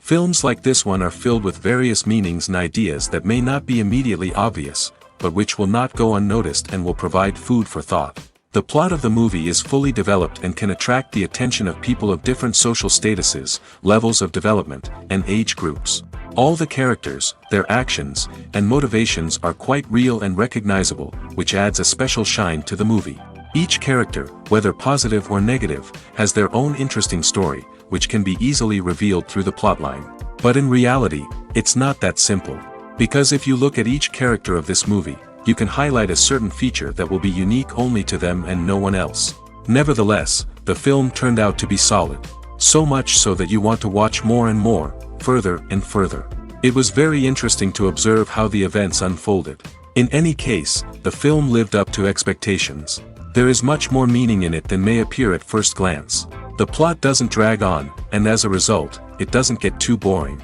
Films like this one are filled with various meanings and ideas that may not be immediately obvious, but which will not go unnoticed and will provide food for thought. The plot of the movie is fully developed and can attract the attention of people of different social statuses, levels of development, and age groups. All the characters, their actions, and motivations are quite real and recognizable, which adds a special shine to the movie. Each character, whether positive or negative, has their own interesting story, which can be easily revealed through the plotline. But in reality, it's not that simple. Because if you look at each character of this movie, you can highlight a certain feature that will be unique only to them and no one else. Nevertheless, the film turned out to be solid. So much so that you want to watch more and more, further and further. It was very interesting to observe how the events unfolded. In any case, the film lived up to expectations. There is much more meaning in it than may appear at first glance. The plot doesn't drag on, and as a result, it doesn't get too boring.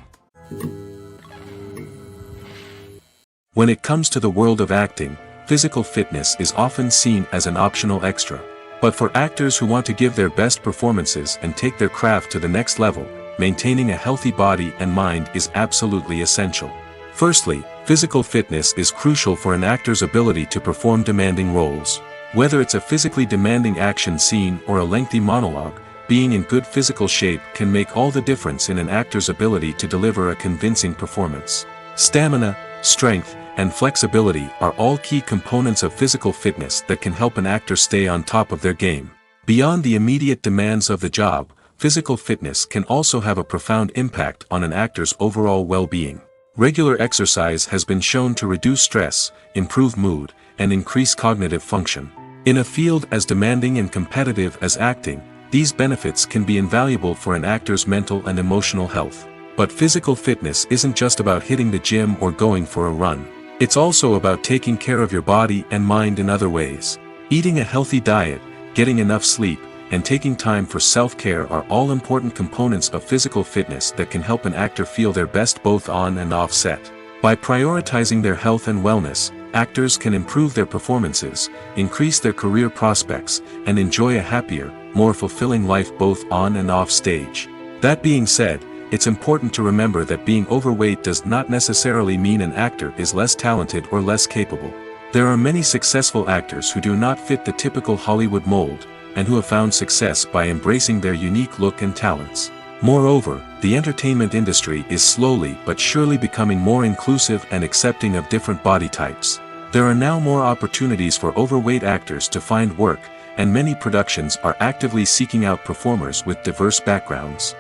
When it comes to the world of acting, physical fitness is often seen as an optional extra. But for actors who want to give their best performances and take their craft to the next level, maintaining a healthy body and mind is absolutely essential. Firstly, physical fitness is crucial for an actor's ability to perform demanding roles. Whether it's a physically demanding action scene or a lengthy monologue, being in good physical shape can make all the difference in an actor's ability to deliver a convincing performance. Stamina, strength, and flexibility are all key components of physical fitness that can help an actor stay on top of their game. Beyond the immediate demands of the job, physical fitness can also have a profound impact on an actor's overall well-being. Regular exercise has been shown to reduce stress, improve mood, and increase cognitive function. In a field as demanding and competitive as acting, these benefits can be invaluable for an actor's mental and emotional health. But physical fitness isn't just about hitting the gym or going for a run. It's also about taking care of your body and mind in other ways. Eating a healthy diet, getting enough sleep, and taking time for self-care are all important components of physical fitness that can help an actor feel their best both on and off set. By prioritizing their health and wellness, actors can improve their performances, increase their career prospects, and enjoy a happier, more fulfilling life both on and off stage. That being said, it's important to remember that being overweight does not necessarily mean an actor is less talented or less capable. There are many successful actors who do not fit the typical Hollywood mold, and who have found success by embracing their unique look and talents. Moreover, the entertainment industry is slowly but surely becoming more inclusive and accepting of different body types. There are now more opportunities for overweight actors to find work, and many productions are actively seeking out performers with diverse backgrounds.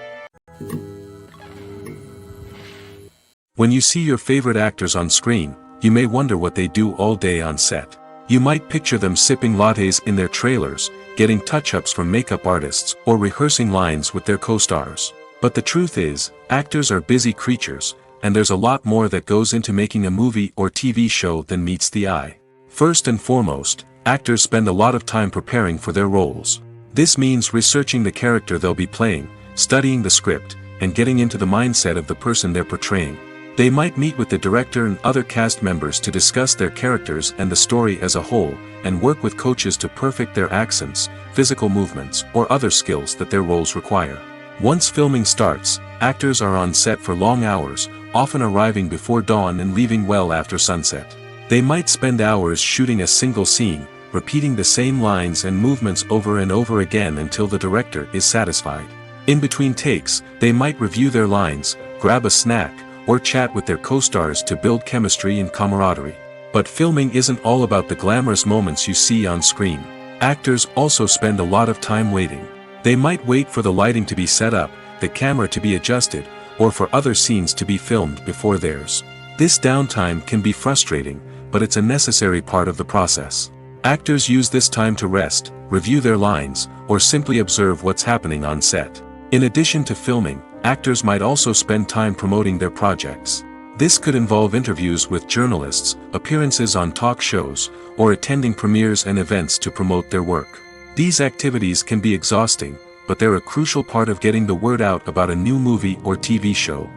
When you see your favorite actors on screen, you may wonder what they do all day on set. You might picture them sipping lattes in their trailers, getting touch-ups from makeup artists, or rehearsing lines with their co-stars. But the truth is, actors are busy creatures, and there's a lot more that goes into making a movie or TV show than meets the eye. First and foremost, actors spend a lot of time preparing for their roles. This means researching the character they'll be playing, studying the script, and getting into the mindset of the person they're portraying. They might meet with the director and other cast members to discuss their characters and the story as a whole, and work with coaches to perfect their accents, physical movements, or other skills that their roles require. Once filming starts, actors are on set for long hours, often arriving before dawn and leaving well after sunset. They might spend hours shooting a single scene, repeating the same lines and movements over and over again until the director is satisfied. In between takes, they might review their lines, grab a snack, or chat with their co-stars to build chemistry and camaraderie. But filming isn't all about the glamorous moments you see on screen. Actors also spend a lot of time waiting. They might wait for the lighting to be set up, the camera to be adjusted, or for other scenes to be filmed before theirs. This downtime can be frustrating, but it's a necessary part of the process. Actors use this time to rest, review their lines, or simply observe what's happening on set. In addition to filming, actors might also spend time promoting their projects. This could involve interviews with journalists, appearances on talk shows, or attending premieres and events to promote their work. These activities can be exhausting, but they're a crucial part of getting the word out about a new movie or TV show.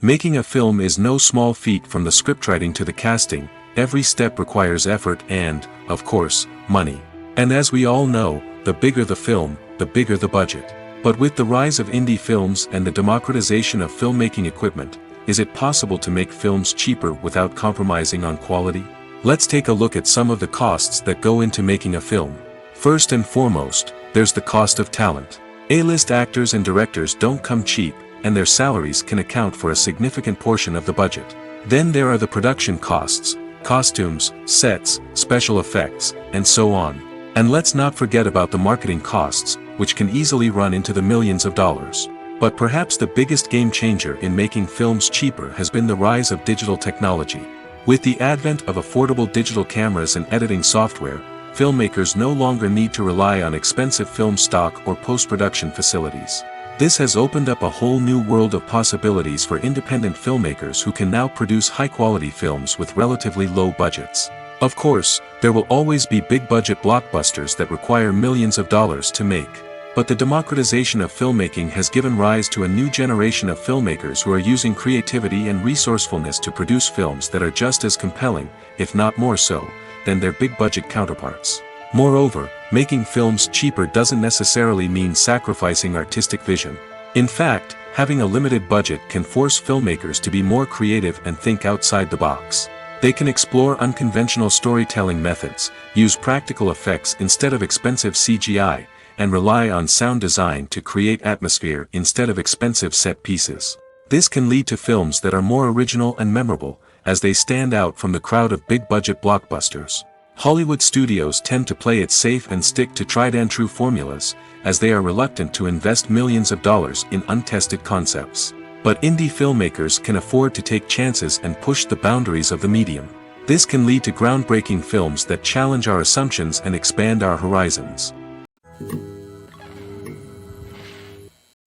Making a film is no small feat. From the scriptwriting to the casting, every step requires effort and, of course, money. And as we all know, the bigger the film, the bigger the budget. But with the rise of indie films and the democratization of filmmaking equipment, is it possible to make films cheaper without compromising on quality? Let's take a look at some of the costs that go into making a film. First and foremost, there's the cost of talent. A-list actors and directors don't come cheap, and their salaries can account for a significant portion of the budget. Then there are the production costs, costumes, sets, special effects, and so on. And let's not forget about the marketing costs, which can easily run into the millions of dollars. But perhaps the biggest game changer in making films cheaper has been the rise of digital technology. With the advent of affordable digital cameras and editing software, filmmakers no longer need to rely on expensive film stock or post-production facilities. This has opened up a whole new world of possibilities for independent filmmakers who can now produce high-quality films with relatively low budgets. Of course, there will always be big-budget blockbusters that require millions of dollars to make. But the democratization of filmmaking has given rise to a new generation of filmmakers who are using creativity and resourcefulness to produce films that are just as compelling, if not more so, than their big-budget counterparts. Moreover, making films cheaper doesn't necessarily mean sacrificing artistic vision. In fact, having a limited budget can force filmmakers to be more creative and think outside the box. They can explore unconventional storytelling methods, use practical effects instead of expensive CGI, and rely on sound design to create atmosphere instead of expensive set pieces. This can lead to films that are more original and memorable, as they stand out from the crowd of big-budget blockbusters. Hollywood studios tend to play it safe and stick to tried-and-true formulas, as they are reluctant to invest millions of dollars in untested concepts. But indie filmmakers can afford to take chances and push the boundaries of the medium. This can lead to groundbreaking films that challenge our assumptions and expand our horizons.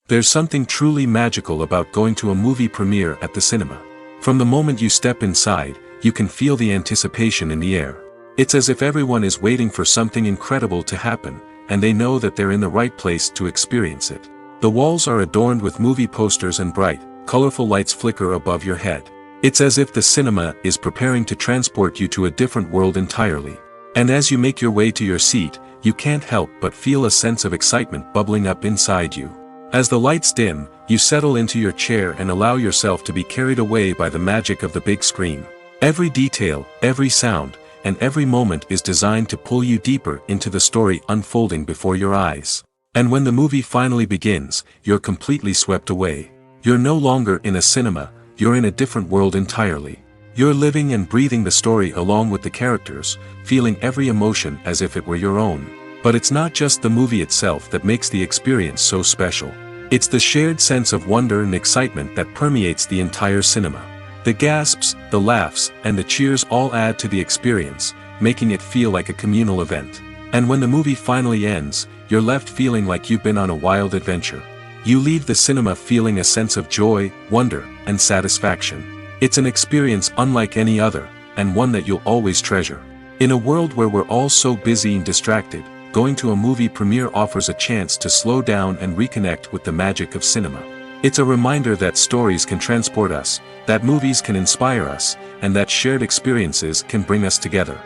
There's something truly magical about going to a movie premiere at the cinema. From the moment you step inside, you can feel the anticipation in the air. It's as if everyone is waiting for something incredible to happen, and they know that they're in the right place to experience it. The walls are adorned with movie posters and bright, colorful lights flicker above your head. It's as if the cinema is preparing to transport you to a different world entirely. And as you make your way to your seat, you can't help but feel a sense of excitement bubbling up inside you. As the lights dim, you settle into your chair and allow yourself to be carried away by the magic of the big screen. Every detail, every sound, and every moment is designed to pull you deeper into the story unfolding before your eyes. And when the movie finally begins, you're completely swept away. You're no longer in a cinema, you're in a different world entirely. You're living and breathing the story along with the characters, feeling every emotion as if it were your own. But it's not just the movie itself that makes the experience so special. It's the shared sense of wonder and excitement that permeates the entire cinema. The gasps, the laughs, and the cheers all add to the experience, making it feel like a communal event. And when the movie finally ends, you're left feeling like you've been on a wild adventure. You leave the cinema feeling a sense of joy, wonder, and satisfaction. It's an experience unlike any other, and one that you'll always treasure. In a world where we're all so busy and distracted, going to a movie premiere offers a chance to slow down and reconnect with the magic of cinema. It's a reminder that stories can transport us, that movies can inspire us, and that shared experiences can bring us together.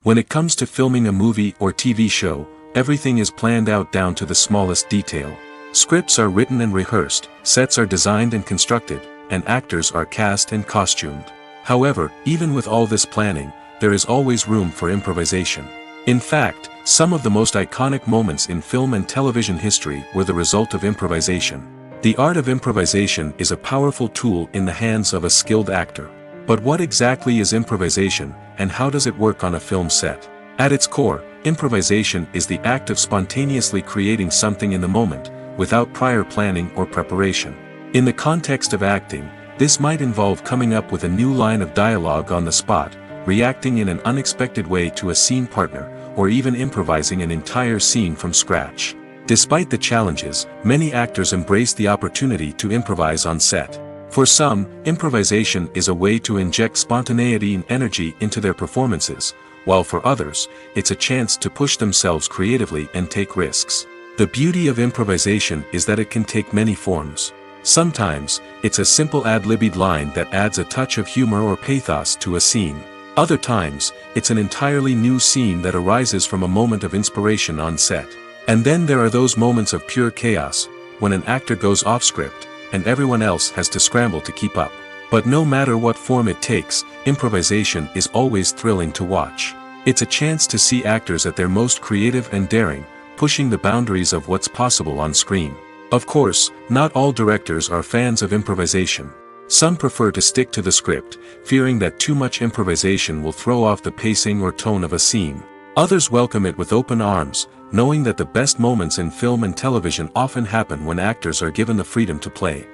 When it comes to filming a movie or TV show, everything is planned out down to the smallest detail. Scripts are written and rehearsed, sets are designed and constructed, and actors are cast and costumed. However, even with all this planning, there is always room for improvisation. In fact, some of the most iconic moments in film and television history were the result of improvisation. The art of improvisation is a powerful tool in the hands of a skilled actor. But what exactly is improvisation, and how does it work on a film set? At its core, improvisation is the act of spontaneously creating something in the moment, without prior planning or preparation. In the context of acting, this might involve coming up with a new line of dialogue on the spot, reacting in an unexpected way to a scene partner, or even improvising an entire scene from scratch. Despite the challenges, many actors embrace the opportunity to improvise on set. For some, improvisation is a way to inject spontaneity and energy into their performances, while for others, it's a chance to push themselves creatively and take risks. The beauty of improvisation is that it can take many forms. Sometimes, it's a simple ad-libbed line that adds a touch of humor or pathos to a scene. Other times, it's an entirely new scene that arises from a moment of inspiration on set. And then there are those moments of pure chaos, when an actor goes off script, and everyone else has to scramble to keep up. But no matter what form it takes, improvisation is always thrilling to watch. It's a chance to see actors at their most creative and daring, pushing the boundaries of what's possible on screen. Of course, not all directors are fans of improvisation. Some prefer to stick to the script, fearing that too much improvisation will throw off the pacing or tone of a scene. Others welcome it with open arms, knowing that the best moments in film and television often happen when actors are given the freedom to play.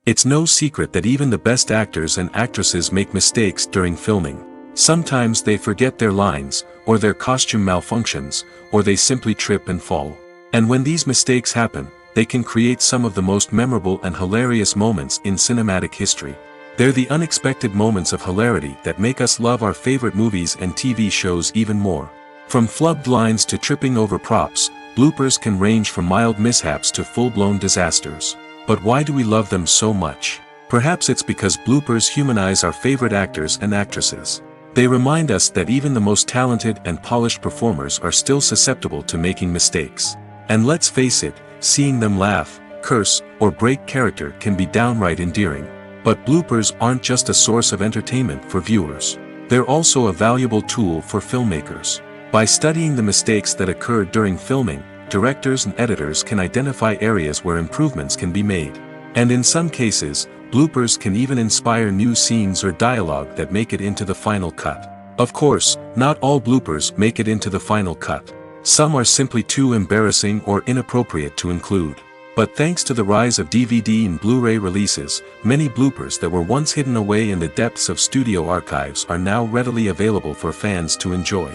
It's no secret that even the best actors and actresses make mistakes during filming. Sometimes they forget their lines, or their costume malfunctions, or they simply trip and fall. And when these mistakes happen, they can create some of the most memorable and hilarious moments in cinematic history. They're the unexpected moments of hilarity that make us love our favorite movies and TV shows even more. From flubbed lines to tripping over props, bloopers can range from mild mishaps to full-blown disasters. But why do we love them so much? Perhaps it's because bloopers humanize our favorite actors and actresses. They remind us that even the most talented and polished performers are still susceptible to making mistakes. And let's face it, seeing them laugh, curse, or break character can be downright endearing. But bloopers aren't just a source of entertainment for viewers. They're also a valuable tool for filmmakers. By studying the mistakes that occurred during filming, directors and editors can identify areas where improvements can be made. And in some cases, bloopers can even inspire new scenes or dialogue that make it into the final cut. Of course, not all bloopers make it into the final cut. Some are simply too embarrassing or inappropriate to include. But thanks to the rise of DVD and Blu-ray releases, many bloopers that were once hidden away in the depths of studio archives are now readily available for fans to enjoy.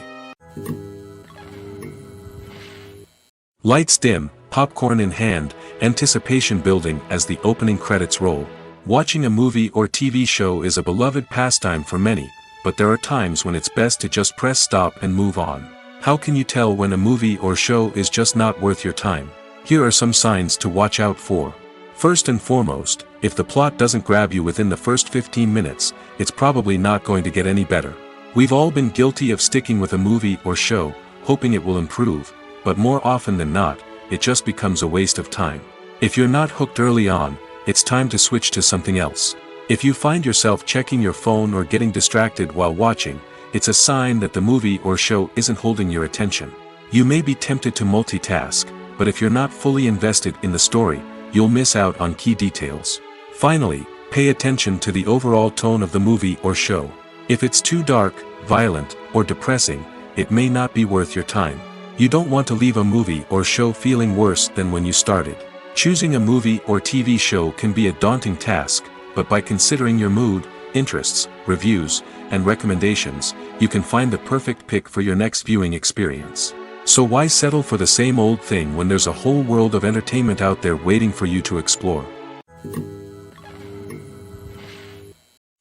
Lights dim, popcorn in hand, anticipation building as the opening credits roll. Watching a movie or TV show is a beloved pastime for many, but there are times when it's best to just press stop and move on. How can you tell when a movie or show is just not worth your time? Here are some signs to watch out for. First and foremost, if the plot doesn't grab you within the first 15 minutes, it's probably not going to get any better. We've all been guilty of sticking with a movie or show, hoping it will improve, but more often than not, it just becomes a waste of time. If you're not hooked early on, it's time to switch to something else. If you find yourself checking your phone or getting distracted while watching, it's a sign that the movie or show isn't holding your attention. You may be tempted to multitask, but if you're not fully invested in the story, you'll miss out on key details. Finally, pay attention to the overall tone of the movie or show. If it's too dark, violent, or depressing, it may not be worth your time. You don't want to leave a movie or show feeling worse than when you started. Choosing a movie or TV show can be a daunting task, but by considering your mood, interests, reviews, and recommendations, you can find the perfect pick for your next viewing experience. So why settle for the same old thing when there's a whole world of entertainment out there waiting for you to explore?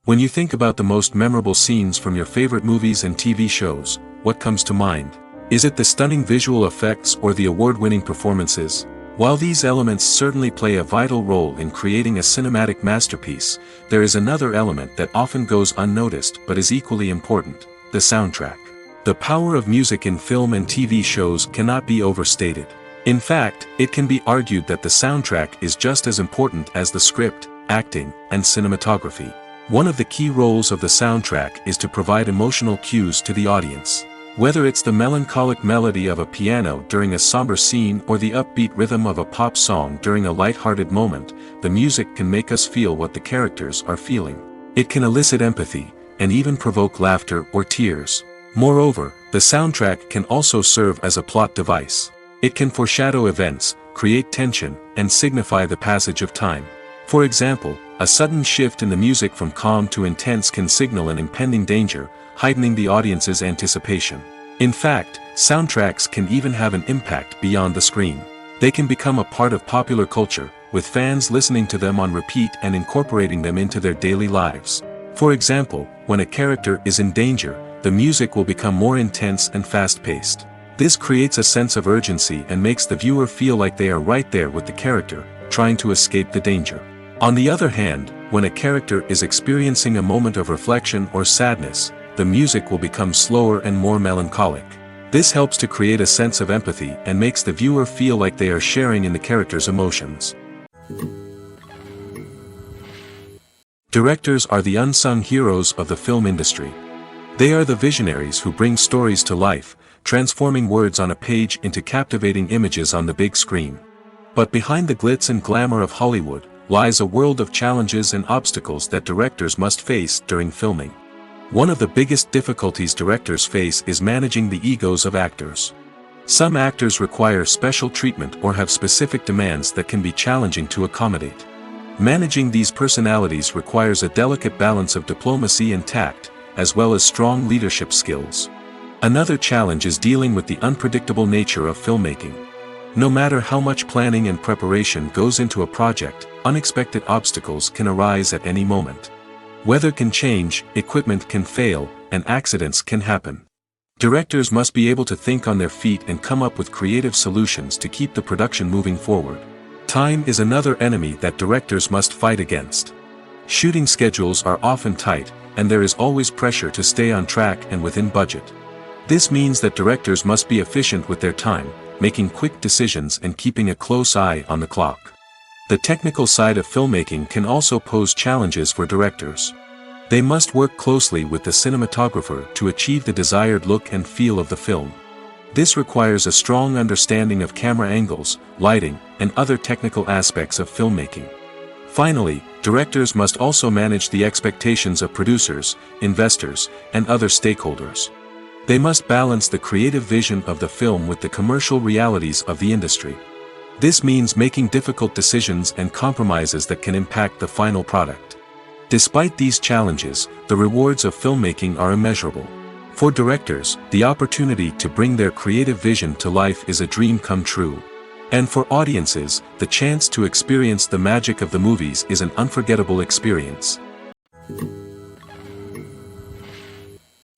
When you think about the most memorable scenes from your favorite movies and TV shows, what comes to mind? Is it the stunning visual effects or the award-winning performances? While these elements certainly play a vital role in creating a cinematic masterpiece, there is another element that often goes unnoticed but is equally important: the soundtrack. The power of music in film and TV shows cannot be overstated. In fact, it can be argued that the soundtrack is just as important as the script, acting, and cinematography. One of the key roles of the soundtrack is to provide emotional cues to the audience. Whether it's the melancholic melody of a piano during a somber scene or the upbeat rhythm of a pop song during a light-hearted moment, the music can make us feel what the characters are feeling. It can elicit empathy, and even provoke laughter or tears. Moreover, the soundtrack can also serve as a plot device. It can foreshadow events, create tension, and signify the passage of time. For example, a sudden shift in the music from calm to intense can signal an impending danger, heightening the audience's anticipation. In fact, soundtracks can even have an impact beyond the screen. They can become a part of popular culture, with fans listening to them on repeat and incorporating them into their daily lives. For example, when a character is in danger, the music will become more intense and fast-paced. This creates a sense of urgency and makes the viewer feel like they are right there with the character, trying to escape the danger. On the other hand, when a character is experiencing a moment of reflection or sadness, the music will become slower and more melancholic. This helps to create a sense of empathy and makes the viewer feel like they are sharing in the character's emotions. Directors are the unsung heroes of the film industry. They are the visionaries who bring stories to life, transforming words on a page into captivating images on the big screen. But behind the glitz and glamour of Hollywood lies a world of challenges and obstacles that directors must face during filming. One of the biggest difficulties directors face is managing the egos of actors. Some actors require special treatment or have specific demands that can be challenging to accommodate. Managing these personalities requires a delicate balance of diplomacy and tact, as well as strong leadership skills. Another challenge is dealing with the unpredictable nature of filmmaking. No matter how much planning and preparation goes into a project, unexpected obstacles can arise at any moment. Weather can change, equipment can fail, and accidents can happen. Directors must be able to think on their feet and come up with creative solutions to keep the production moving forward. Time is another enemy that directors must fight against. Shooting schedules are often tight, and there is always pressure to stay on track and within budget. This means that directors must be efficient with their time, making quick decisions and keeping a close eye on the clock. The technical side of filmmaking can also pose challenges for directors. They must work closely with the cinematographer to achieve the desired look and feel of the film. This requires a strong understanding of camera angles, lighting, and other technical aspects of filmmaking. Finally, directors must also manage the expectations of producers, investors, and other stakeholders. They must balance the creative vision of the film with the commercial realities of the industry. This means making difficult decisions and compromises that can impact the final product. Despite these challenges, the rewards of filmmaking are immeasurable. For directors, the opportunity to bring their creative vision to life is a dream come true. And for audiences, the chance to experience the magic of the movies is an unforgettable experience.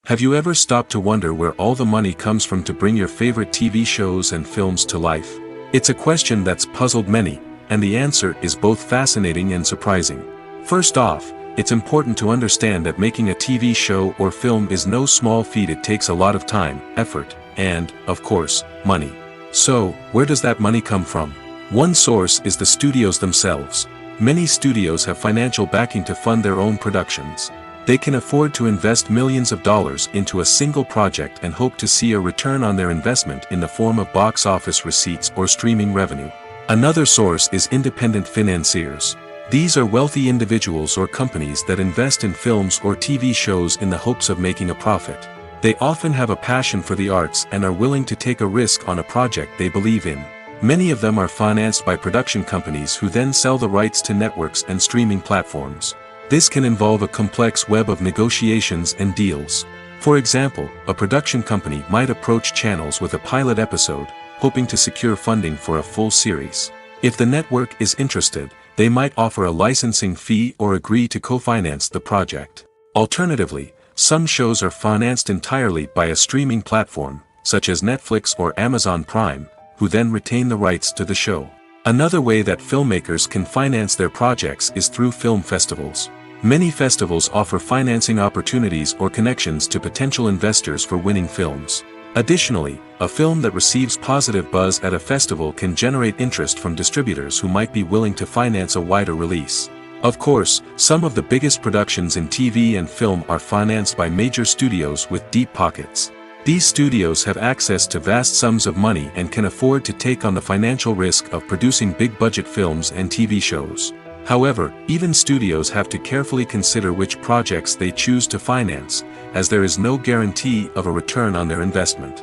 Have you ever stopped to wonder where all the money comes from to bring your favorite TV shows and films to life? It's a question that's puzzled many, and the answer is both fascinating and surprising. First off, it's important to understand that making a TV show or film is no small feat. It takes a lot of time, effort, and, of course, money. So, where does that money come from? One source is the studios themselves. Many studios have financial backing to fund their own productions. They can afford to invest millions of dollars into a single project and hope to see a return on their investment in the form of box office receipts or streaming revenue. Another source is independent financiers. These are wealthy individuals or companies that invest in films or TV shows in the hopes of making a profit. They often have a passion for the arts and are willing to take a risk on a project they believe in. Many of them are financed by production companies who then sell the rights to networks and streaming platforms. This can involve a complex web of negotiations and deals. For example, a production company might approach channels with a pilot episode, hoping to secure funding for a full series. If the network is interested, they might offer a licensing fee or agree to co-finance the project. Alternatively, some shows are financed entirely by a streaming platform, such as Netflix or Amazon Prime, who then retain the rights to the show. Another way that filmmakers can finance their projects is through film festivals. Many festivals offer financing opportunities or connections to potential investors for winning films. Additionally, a film that receives positive buzz at a festival can generate interest from distributors who might be willing to finance a wider release. Of course, some of the biggest productions in TV and film are financed by major studios with deep pockets. These studios have access to vast sums of money and can afford to take on the financial risk of producing big-budget films and TV shows. However, even studios have to carefully consider which projects they choose to finance, as there is no guarantee of a return on their investment.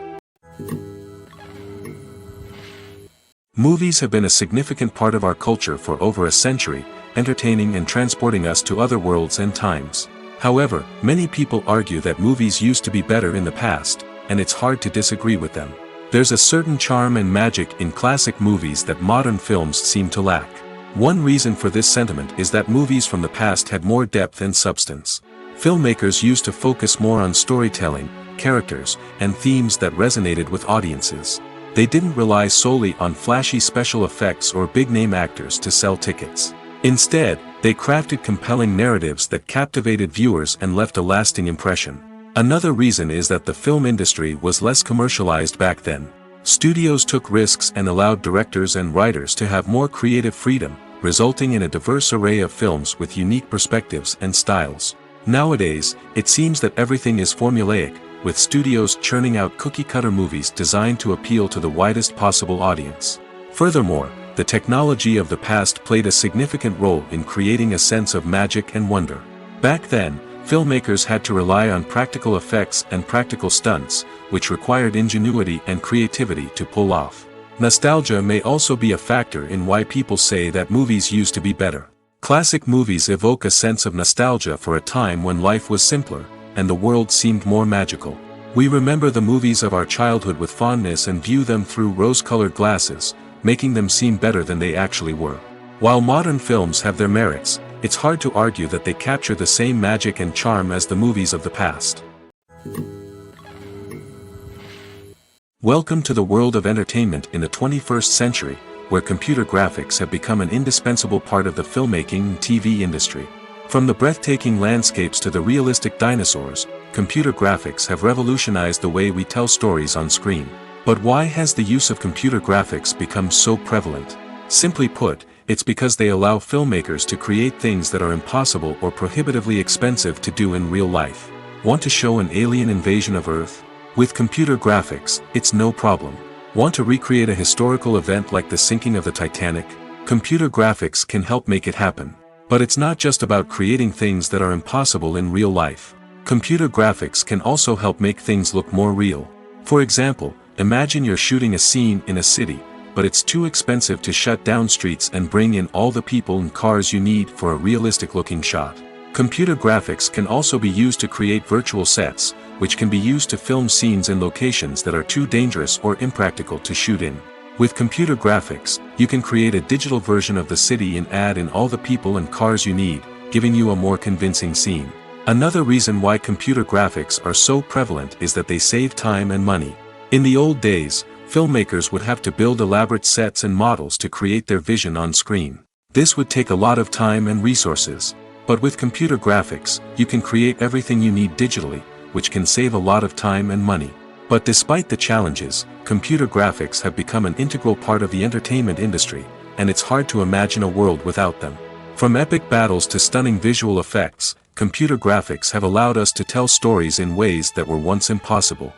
Movies have been a significant part of our culture for over a century, entertaining and transporting us to other worlds and times. However, many people argue that movies used to be better in the past, and it's hard to disagree with them. There's a certain charm and magic in classic movies that modern films seem to lack. One reason for this sentiment is that movies from the past had more depth and substance. Filmmakers used to focus more on storytelling, characters, and themes that resonated with audiences. They didn't rely solely on flashy special effects or big-name actors to sell tickets. Instead, They crafted compelling narratives that captivated viewers and left a lasting impression. Another reason is that the film industry was less commercialized back then. Studios took risks and allowed directors and writers to have more creative freedom, resulting in a diverse array of films with unique perspectives and styles. Nowadays, it seems that everything is formulaic, with studios churning out cookie-cutter movies designed to appeal to the widest possible audience. Furthermore, the technology of the past played a significant role in creating a sense of magic and wonder. Back then, filmmakers had to rely on practical effects and practical stunts, which required ingenuity and creativity to pull off. Nostalgia may also be a factor in why people say that movies used to be better. Classic movies evoke a sense of nostalgia for a time when life was simpler, and the world seemed more magical. We remember the movies of our childhood with fondness and view them through rose-colored glasses, making them seem better than they actually were. While modern films have their merits, it's hard to argue that they capture the same magic and charm as the movies of the past. Welcome to the world of entertainment in the 21st century, where computer graphics have become an indispensable part of the filmmaking and TV industry. From the breathtaking landscapes to the realistic dinosaurs, computer graphics have revolutionized the way we tell stories on screen. But why has the use of computer graphics become so prevalent? Simply put, it's because they allow filmmakers to create things that are impossible or prohibitively expensive to do in real life. Want to show an alien invasion of Earth? With computer graphics, it's no problem. Want to recreate a historical event like the sinking of the Titanic? Computer graphics can help make it happen. But it's not just about creating things that are impossible in real life. Computer graphics can also help make things look more real. For example, imagine you're shooting a scene in a city, but it's too expensive to shut down streets and bring in all the people and cars you need for a realistic-looking shot. Computer graphics can also be used to create virtual sets, which can be used to film scenes in locations that are too dangerous or impractical to shoot in. With computer graphics, you can create a digital version of the city and add in all the people and cars you need, giving you a more convincing scene. Another reason why computer graphics are so prevalent is that they save time and money. In the old days, filmmakers would have to build elaborate sets and models to create their vision on screen. This would take a lot of time and resources. But with computer graphics, you can create everything you need digitally, which can save a lot of time and money. But despite the challenges, computer graphics have become an integral part of the entertainment industry, and it's hard to imagine a world without them. From epic battles to stunning visual effects, computer graphics have allowed us to tell stories in ways that were once impossible.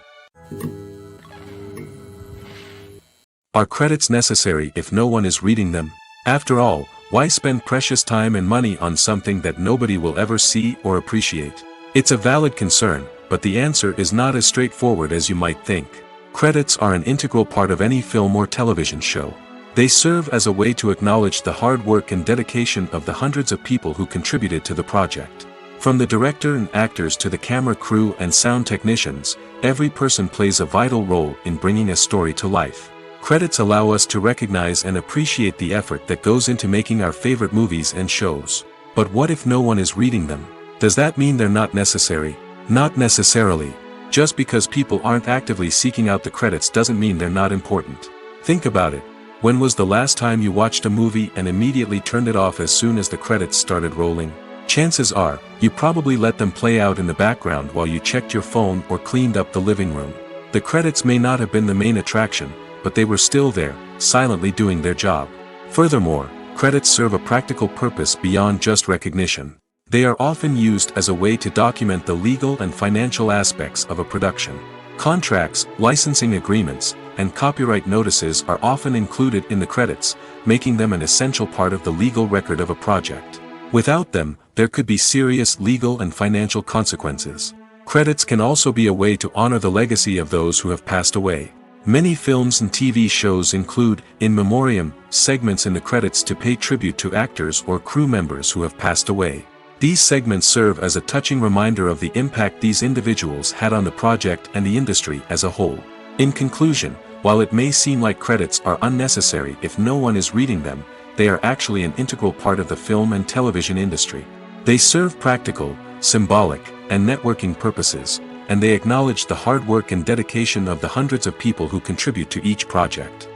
Are credits necessary if no one is reading them? After all, why spend precious time and money on something that nobody will ever see or appreciate? It's a valid concern, but the answer is not as straightforward as you might think. Credits are an integral part of any film or television show. They serve as a way to acknowledge the hard work and dedication of the hundreds of people who contributed to the project. From the director and actors to the camera crew and sound technicians, every person plays a vital role in bringing a story to life. Credits allow us to recognize and appreciate the effort that goes into making our favorite movies and shows. But what if no one is reading them? Does that mean they're not necessary? Not necessarily. Just because people aren't actively seeking out the credits doesn't mean they're not important. Think about it. When was the last time you watched a movie and immediately turned it off as soon as the credits started rolling? Chances are, you probably let them play out in the background while you checked your phone or cleaned up the living room. The credits may not have been the main attraction, but they were still there, silently doing their job. Furthermore, credits serve a practical purpose beyond just recognition. They are often used as a way to document the legal and financial aspects of a production. Contracts, licensing agreements, and copyright notices are often included in the credits, making them an essential part of the legal record of a project. Without them, there could be serious legal and financial consequences. Credits can also be a way to honor the legacy of those who have passed away. Many films and TV shows include, in memoriam, segments in the credits to pay tribute to actors or crew members who have passed away. These segments serve as a touching reminder of the impact these individuals had on the project and the industry as a whole. In conclusion, while it may seem like credits are unnecessary if no one is reading them, they are actually an integral part of the film and television industry. They serve practical, symbolic, and networking purposes, and they acknowledge the hard work and dedication of the hundreds of people who contribute to each project.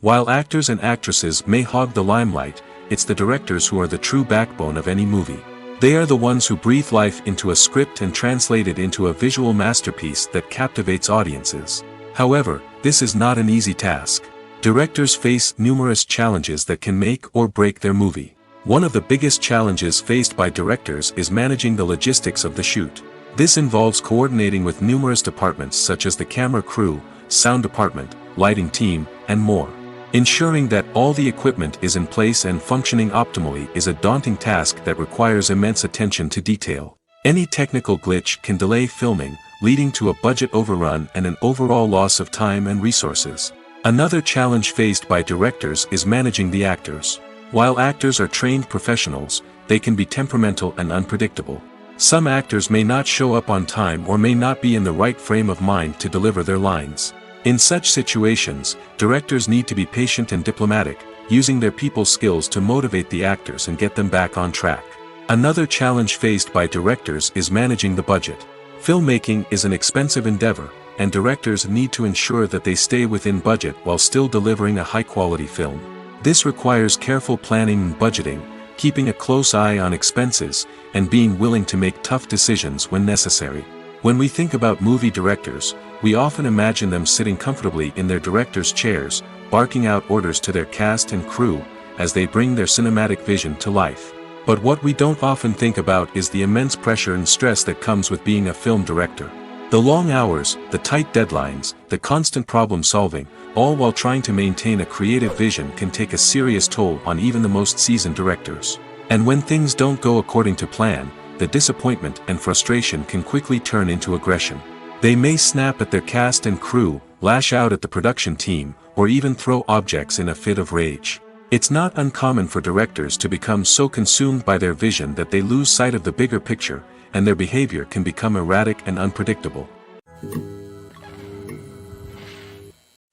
While actors and actresses may hog the limelight, it's the directors who are the true backbone of any movie. They are the ones who breathe life into a script and translate it into a visual masterpiece that captivates audiences. However, this is not an easy task. Directors face numerous challenges that can make or break their movie. One of the biggest challenges faced by directors is managing the logistics of the shoot. This involves coordinating with numerous departments such as the camera crew, sound department, lighting team, and more. Ensuring that all the equipment is in place and functioning optimally is a daunting task that requires immense attention to detail. Any technical glitch can delay filming, leading to a budget overrun and an overall loss of time and resources. Another challenge faced by directors is managing the actors. While actors are trained professionals, they can be temperamental and unpredictable. Some actors may not show up on time or may not be in the right frame of mind to deliver their lines. In such situations, directors need to be patient and diplomatic, using their people skills to motivate the actors and get them back on track. Another challenge faced by directors is managing the budget. Filmmaking is an expensive endeavor, and directors need to ensure that they stay within budget while still delivering a high-quality film. This requires careful planning and budgeting, keeping a close eye on expenses, and being willing to make tough decisions when necessary. When we think about movie directors, we often imagine them sitting comfortably in their director's chairs, barking out orders to their cast and crew, as they bring their cinematic vision to life. But what we don't often think about is the immense pressure and stress that comes with being a film director. The long hours, the tight deadlines, the constant problem solving, all while trying to maintain a creative vision can take a serious toll on even the most seasoned directors. And when things don't go according to plan, the disappointment and frustration can quickly turn into aggression. They may snap at their cast and crew, lash out at the production team, or even throw objects in a fit of rage. It's not uncommon for directors to become so consumed by their vision that they lose sight of the bigger picture, and their behavior can become erratic and unpredictable.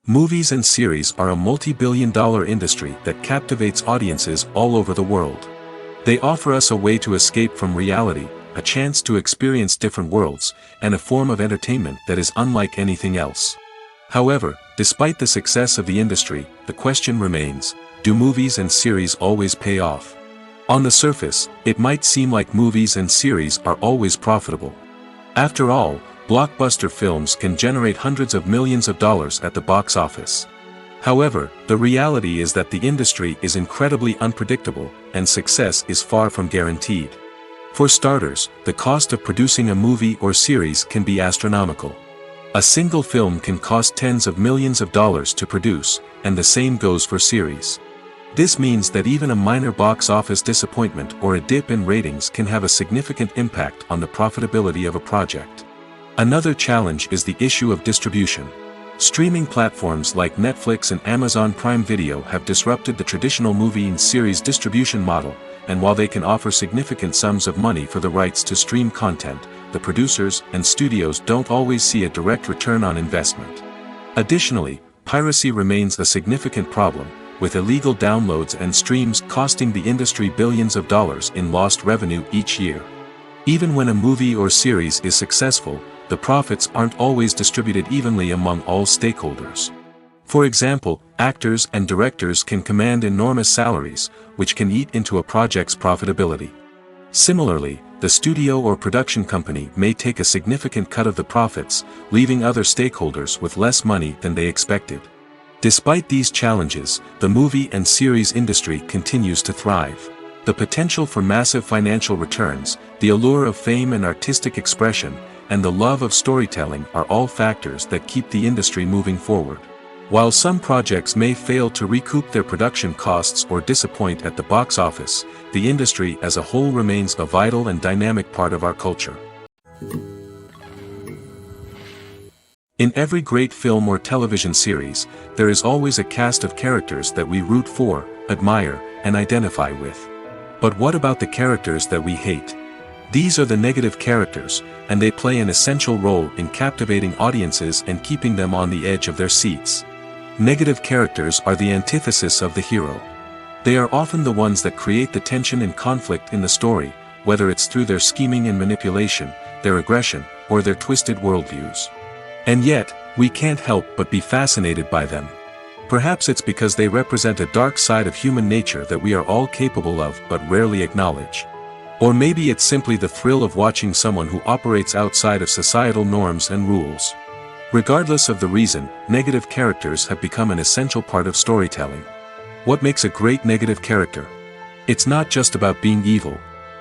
Movies and series are a multi-billion-dollar industry that captivates audiences all over the world. They offer us a way to escape from reality, a chance to experience different worlds, and a form of entertainment that is unlike anything else. However, despite the success of the industry, the question remains, do movies and series always pay off? On the surface, it might seem like movies and series are always profitable. After all, blockbuster films can generate hundreds of millions of dollars at the box office. However, the reality is that the industry is incredibly unpredictable, and success is far from guaranteed. For starters, the cost of producing a movie or series can be astronomical. A single film can cost tens of millions of dollars to produce, and the same goes for series. This means that even a minor box office disappointment or a dip in ratings can have a significant impact on the profitability of a project. Another challenge is the issue of distribution. Streaming platforms like Netflix and Amazon Prime Video have disrupted the traditional movie and series distribution model, and while they can offer significant sums of money for the rights to stream content, the producers and studios don't always see a direct return on investment. Additionally, piracy remains a significant problem, with illegal downloads and streams costing the industry billions of dollars in lost revenue each year. Even when a movie or series is successful, the profits aren't always distributed evenly among all stakeholders. For example, actors and directors can command enormous salaries, which can eat into a project's profitability. Similarly, the studio or production company may take a significant cut of the profits, leaving other stakeholders with less money than they expected. Despite these challenges, the movie and series industry continues to thrive. The potential for massive financial returns, the allure of fame and artistic expression, and the love of storytelling are all factors that keep the industry moving forward. While some projects may fail to recoup their production costs or disappoint at the box office, the industry as a whole remains a vital and dynamic part of our culture. In every great film or television series, there is always a cast of characters that we root for, admire, and identify with. But what about the characters that we hate? These are the negative characters, and they play an essential role in captivating audiences and keeping them on the edge of their seats. Negative characters are the antithesis of the hero. They are often the ones that create the tension and conflict in the story, whether it's through their scheming and manipulation, their aggression, or their twisted worldviews. And yet, we can't help but be fascinated by them. Perhaps it's because they represent a dark side of human nature that we are all capable of but rarely acknowledge. Or maybe it's simply the thrill of watching someone who operates outside of societal norms and rules. Regardless of the reason, negative characters have become an essential part of storytelling. What makes a great negative character? It's not just about being evil.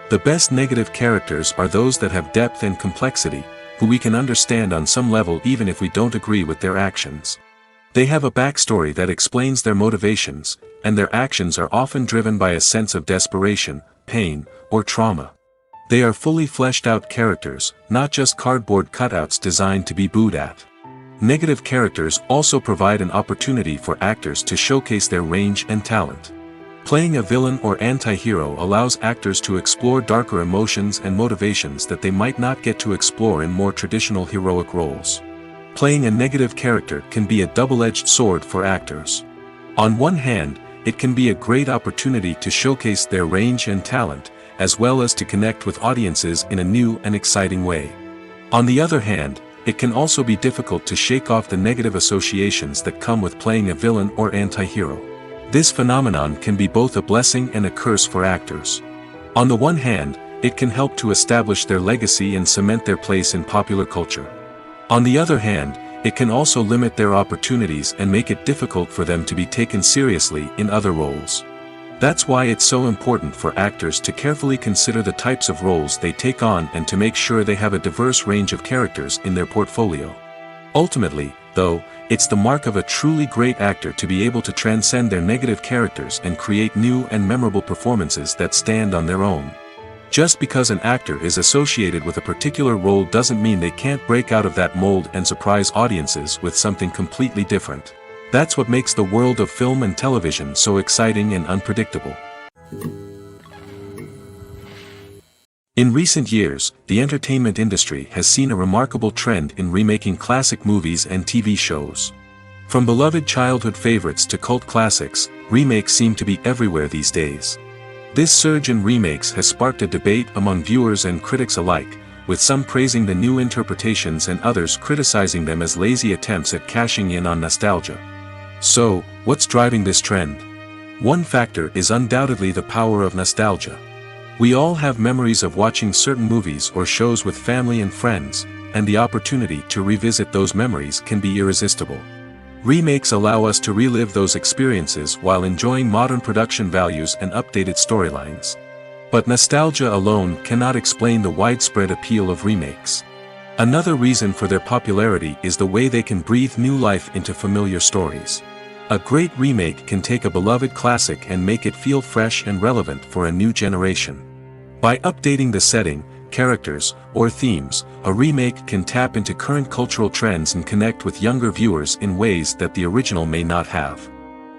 The best negative characters are those that have depth and complexity, who we can understand on some level even if we don't agree with their actions. They have a backstory that explains their motivations, and their actions are often driven by a sense of desperation, pain, or trauma. They are fully fleshed out characters, not just cardboard cutouts designed to be booed at. Negative characters also provide an opportunity for actors to showcase their range and talent. Playing a villain or anti-hero allows actors to explore darker emotions and motivations that they might not get to explore in more traditional heroic roles. Playing a negative character can be a double-edged sword for actors. On one hand, it can be a great opportunity to showcase their range and talent, as well as to connect with audiences in a new and exciting way. On the other hand, it can also be difficult to shake off the negative associations that come with playing a villain or anti-hero. This phenomenon can be both a blessing and a curse for actors. On the one hand, it can help to establish their legacy and cement their place in popular culture. On the other hand, it can also limit their opportunities and make it difficult for them to be taken seriously in other roles. That's why it's so important for actors to carefully consider the types of roles they take on and to make sure they have a diverse range of characters in their portfolio. Ultimately, though, it's the mark of a truly great actor to be able to transcend their negative characters and create new and memorable performances that stand on their own. Just because an actor is associated with a particular role doesn't mean they can't break out of that mold and surprise audiences with something completely different. That's what makes the world of film and television so exciting and unpredictable. In recent years, the entertainment industry has seen a remarkable trend in remaking classic movies and TV shows. From beloved childhood favorites to cult classics, remakes seem to be everywhere these days. This surge in remakes has sparked a debate among viewers and critics alike, with some praising the new interpretations and others criticizing them as lazy attempts at cashing in on nostalgia. So, what's driving this trend? One factor is undoubtedly the power of nostalgia. We all have memories of watching certain movies or shows with family and friends, and the opportunity to revisit those memories can be irresistible. Remakes allow us to relive those experiences while enjoying modern production values and updated storylines. But nostalgia alone cannot explain the widespread appeal of remakes. Another reason for their popularity is the way they can breathe new life into familiar stories. A great remake can take a beloved classic and make it feel fresh and relevant for a new generation. By updating the setting, characters, or themes, a remake can tap into current cultural trends and connect with younger viewers in ways that the original may not have.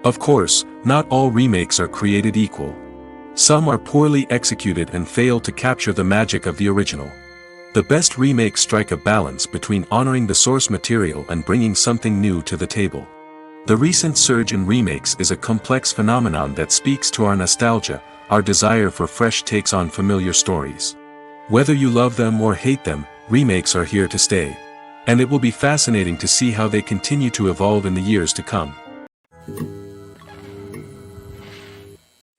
Of course, not all remakes are created equal. Some are poorly executed and fail to capture the magic of the original. The best remakes strike a balance between honoring the source material and bringing something new to the table. The recent surge in remakes is a complex phenomenon that speaks to our nostalgia, our desire for fresh takes on familiar stories. Whether you love them or hate them, remakes are here to stay. And it will be fascinating to see how they continue to evolve in the years to come.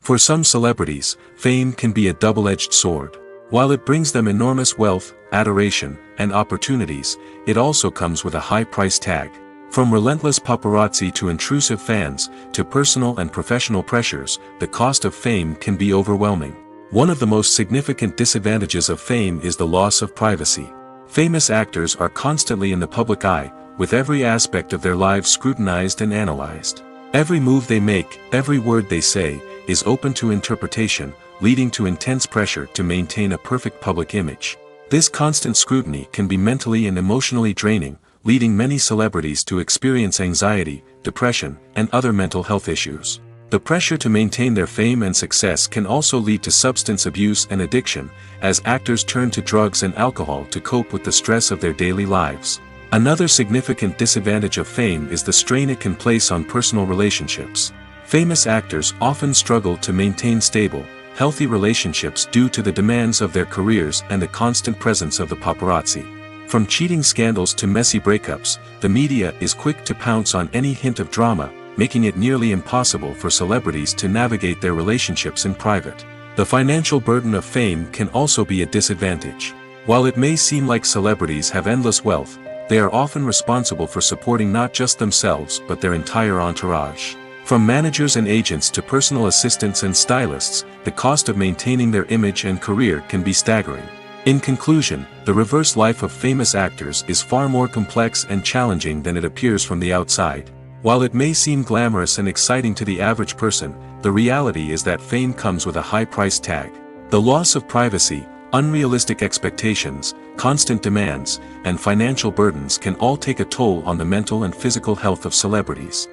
For some celebrities, fame can be a double-edged sword. While it brings them enormous wealth, adoration, and opportunities, it also comes with a high price tag. From relentless paparazzi to intrusive fans, to personal and professional pressures, the cost of fame can be overwhelming. One of the most significant disadvantages of fame is the loss of privacy. Famous actors are constantly in the public eye, with every aspect of their lives scrutinized and analyzed. Every move they make, every word they say, is open to interpretation, leading to intense pressure to maintain a perfect public image. This constant scrutiny can be mentally and emotionally draining, leading many celebrities to experience anxiety, depression, and other mental health issues. The pressure to maintain their fame and success can also lead to substance abuse and addiction, as actors turn to drugs and alcohol to cope with the stress of their daily lives. Another significant disadvantage of fame is the strain it can place on personal relationships. Famous actors often struggle to maintain stable, healthy relationships due to the demands of their careers and the constant presence of the paparazzi. From cheating scandals to messy breakups, the media is quick to pounce on any hint of drama, making it nearly impossible for celebrities to navigate their relationships in private. The financial burden of fame can also be a disadvantage. While it may seem like celebrities have endless wealth, they are often responsible for supporting not just themselves but their entire entourage. From managers and agents to personal assistants and stylists, the cost of maintaining their image and career can be staggering. In conclusion, the reverse life of famous actors is far more complex and challenging than it appears from the outside. While it may seem glamorous and exciting to the average person, the reality is that fame comes with a high price tag. The loss of privacy, unrealistic expectations, constant demands, and financial burdens can all take a toll on the mental and physical health of celebrities.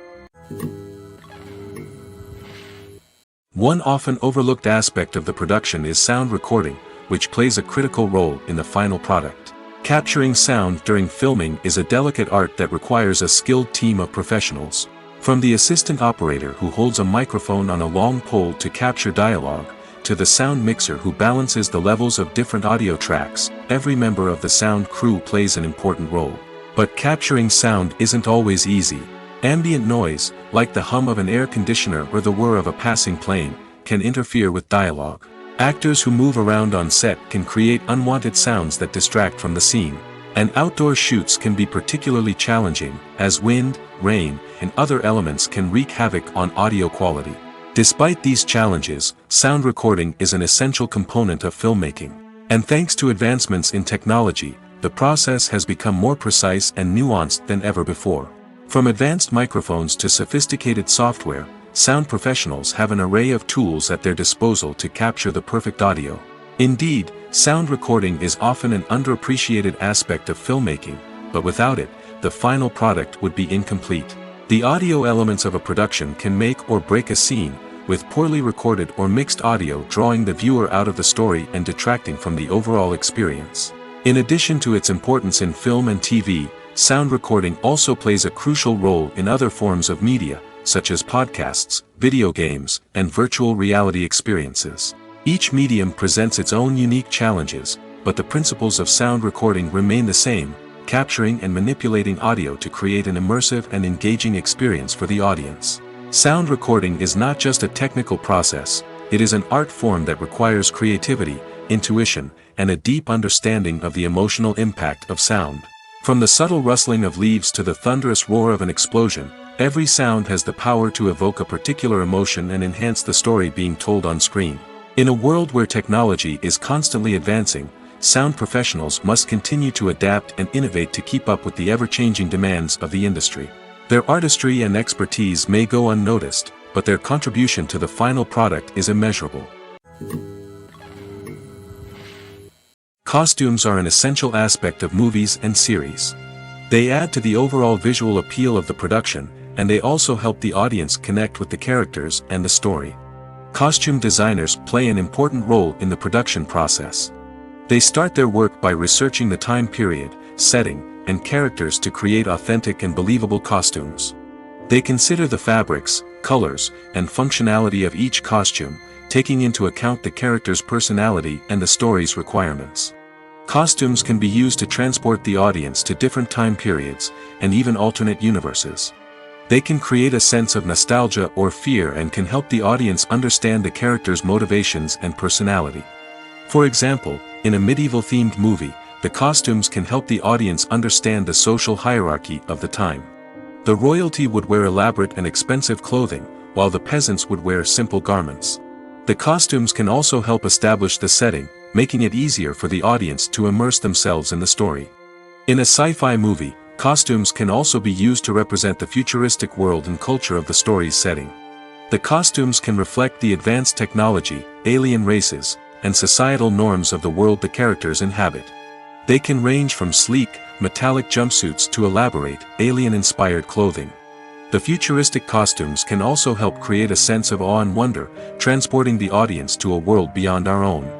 One often overlooked aspect of the production is sound recording, which plays a critical role in the final product. Capturing sound during filming is a delicate art that requires a skilled team of professionals. From the assistant operator who holds a microphone on a long pole to capture dialogue, to the sound mixer who balances the levels of different audio tracks, every member of the sound crew plays an important role. But capturing sound isn't always easy. Ambient noise, like the hum of an air conditioner or the whir of a passing plane, can interfere with dialogue. Actors who move around on set can create unwanted sounds that distract from the scene. And outdoor shoots can be particularly challenging, as wind, rain, and other elements can wreak havoc on audio quality. Despite these challenges, sound recording is an essential component of filmmaking. And thanks to advancements in technology, the process has become more precise and nuanced than ever before. From advanced microphones to sophisticated software, sound professionals have an array of tools at their disposal to capture the perfect audio. Indeed, sound recording is often an underappreciated aspect of filmmaking, but without it, the final product would be incomplete. The audio elements of a production can make or break a scene, with poorly recorded or mixed audio drawing the viewer out of the story and detracting from the overall experience. In addition to its importance in film and TV, sound recording also plays a crucial role in other forms of media, such as podcasts, video games, and virtual reality experiences. Each medium presents its own unique challenges, but the principles of sound recording remain the same, capturing and manipulating audio to create an immersive and engaging experience for the audience. Sound recording is not just a technical process, it is an art form that requires creativity, intuition, and a deep understanding of the emotional impact of sound. From the subtle rustling of leaves to the thunderous roar of an explosion, every sound has the power to evoke a particular emotion and enhance the story being told on screen. In a world where technology is constantly advancing, sound professionals must continue to adapt and innovate to keep up with the ever-changing demands of the industry. Their artistry and expertise may go unnoticed, but their contribution to the final product is immeasurable. Costumes are an essential aspect of movies and series. They add to the overall visual appeal of the production, and they also help the audience connect with the characters and the story. Costume designers play an important role in the production process. They start their work by researching the time period, setting, and characters to create authentic and believable costumes. They consider the fabrics, colors, and functionality of each costume, taking into account the character's personality and the story's requirements. Costumes can be used to transport the audience to different time periods, and even alternate universes. They can create a sense of nostalgia or fear and can help the audience understand the character's motivations and personality. For example, in a medieval-themed movie, the costumes can help the audience understand the social hierarchy of the time. The royalty would wear elaborate and expensive clothing, while the peasants would wear simple garments. The costumes can also help establish the setting, making it easier for the audience to immerse themselves in the story. In a sci-fi movie, costumes can also be used to represent the futuristic world and culture of the story's setting. The costumes can reflect the advanced technology, alien races, and societal norms of the world the characters inhabit. They can range from sleek, metallic jumpsuits to elaborate, alien-inspired clothing. The futuristic costumes can also help create a sense of awe and wonder, transporting the audience to a world beyond our own.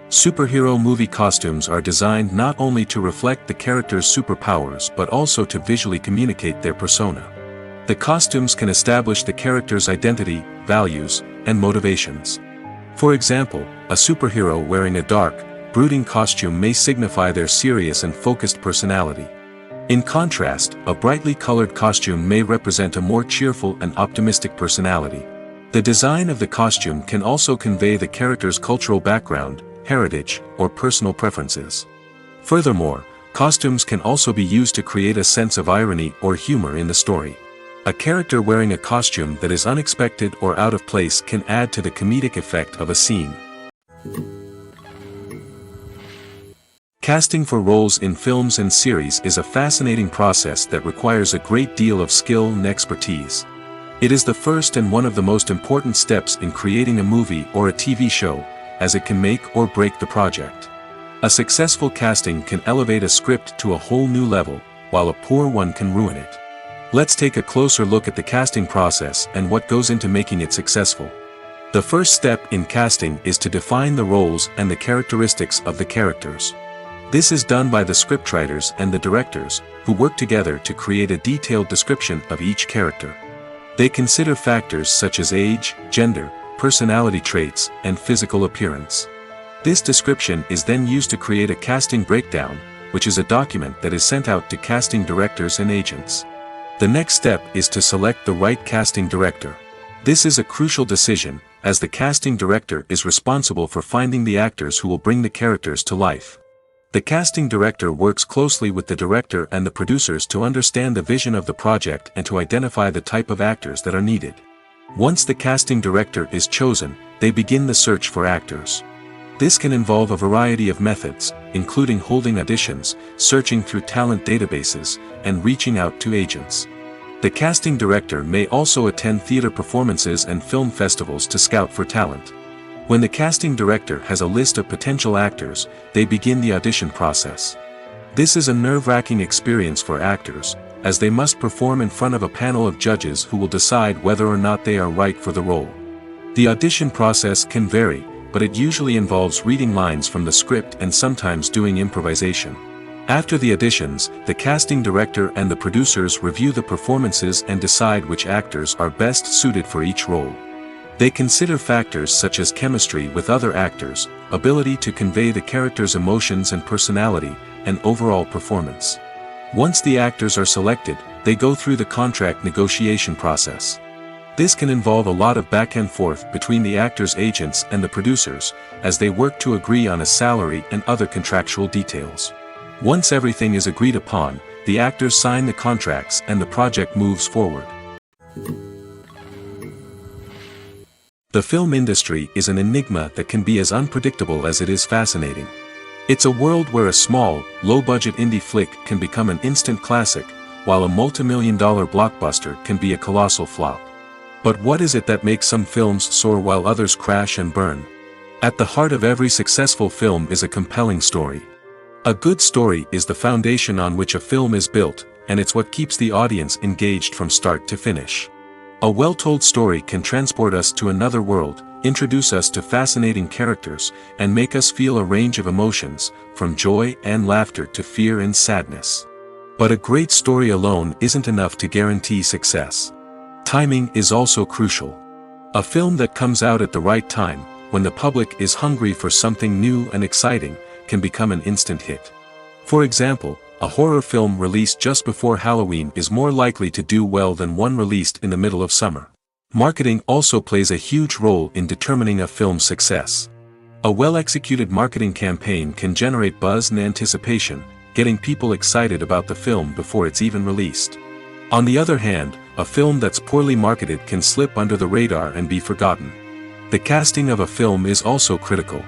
Superhero movie costumes are designed not only to reflect the character's superpowers but also to visually communicate their persona. The costumes can establish the character's identity, values, and motivations. For example, a superhero wearing a dark, brooding costume may signify their serious and focused personality. In contrast, a brightly colored costume may represent a more cheerful and optimistic personality. The design of the costume can also convey the character's cultural background, heritage, or personal preferences. Furthermore, costumes can also be used to create a sense of irony or humor in the story. A character wearing a costume that is unexpected or out of place can add to the comedic effect of a scene. Casting for roles in films and series is a fascinating process that requires a great deal of skill and expertise. It is the first and one of the most important steps in creating a movie or a TV show, as it can make or break the project. A successful casting can elevate a script to a whole new level, while a poor one can ruin it. Let's take a closer look at the casting process and what goes into making it successful. The first step in casting is to define the roles and the characteristics of the characters. This is done by the scriptwriters and the directors, who work together to create a detailed description of each character. They consider factors such as age, gender, personality traits, and physical appearance. This description is then used to create a casting breakdown, which is a document that is sent out to casting directors and agents. The next step is to select the right casting director. This is a crucial decision, as the casting director is responsible for finding the actors who will bring the characters to life. The casting director works closely with the director and the producers to understand the vision of the project and to identify the type of actors that are needed. Once the casting director is chosen, they begin the search for actors. This can involve a variety of methods, including holding auditions, searching through talent databases, and reaching out to agents. The casting director may also attend theater performances and film festivals to scout for talent. When the casting director has a list of potential actors, they begin the audition process. This is a nerve-wracking experience for actors, as they must perform in front of a panel of judges who will decide whether or not they are right for the role. The audition process can vary, but it usually involves reading lines from the script and sometimes doing improvisation. After the auditions, the casting director and the producers review the performances and decide which actors are best suited for each role. They consider factors such as chemistry with other actors, ability to convey the character's emotions and personality, and overall performance. Once the actors are selected, they go through the contract negotiation process. This can involve a lot of back and forth between the actors' agents and the producers, as they work to agree on a salary and other contractual details. Once everything is agreed upon, the actors sign the contracts and the project moves forward. The film industry is an enigma that can be as unpredictable as it is fascinating. It's a world where a small, low-budget indie flick can become an instant classic, while a multi-million-dollar blockbuster can be a colossal flop. But what is it that makes some films soar while others crash and burn? At the heart of every successful film is a compelling story. A good story is the foundation on which a film is built, and it's what keeps the audience engaged from start to finish. A well-told story can transport us to another world, introduce us to fascinating characters, and make us feel a range of emotions, from joy and laughter to fear and sadness. But a great story alone isn't enough to guarantee success. Timing is also crucial. A film that comes out at the right time, when the public is hungry for something new and exciting, can become an instant hit. For example, a horror film released just before Halloween is more likely to do well than one released in the middle of summer. Marketing also plays a huge role in determining a film's success. A well-executed marketing campaign can generate buzz and anticipation, getting people excited about the film before it's even released. On the other hand, a film that's poorly marketed can slip under the radar and be forgotten. The casting of a film is also critical.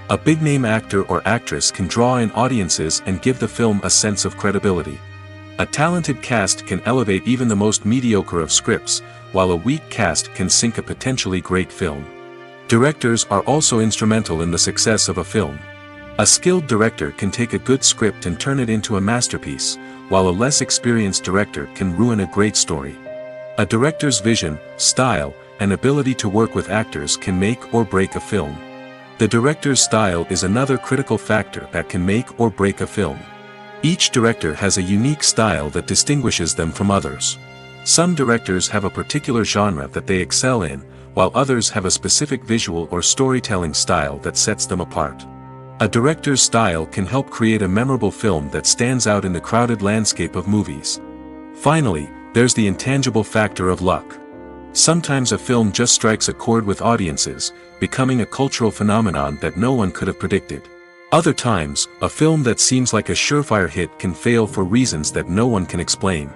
A big-name actor or actress can draw in audiences and give the film a sense of credibility. A talented cast can elevate even the most mediocre of scripts, while a weak cast can sink a potentially great film. Directors are also instrumental in the success of a film. A skilled director can take a good script and turn it into a masterpiece, while a less experienced director can ruin a great story. A director's vision, style, and ability to work with actors can make or break a film. The director's style is another critical factor that can make or break a film. Each director has a unique style that distinguishes them from others. Some directors have a particular genre that they excel in, while others have a specific visual or storytelling style that sets them apart. A director's style can help create a memorable film that stands out in the crowded landscape of movies. Finally, there's the intangible factor of luck. Sometimes a film just strikes a chord with audiences, becoming a cultural phenomenon that no one could have predicted. Other times, a film that seems like a surefire hit can fail for reasons that no one can explain.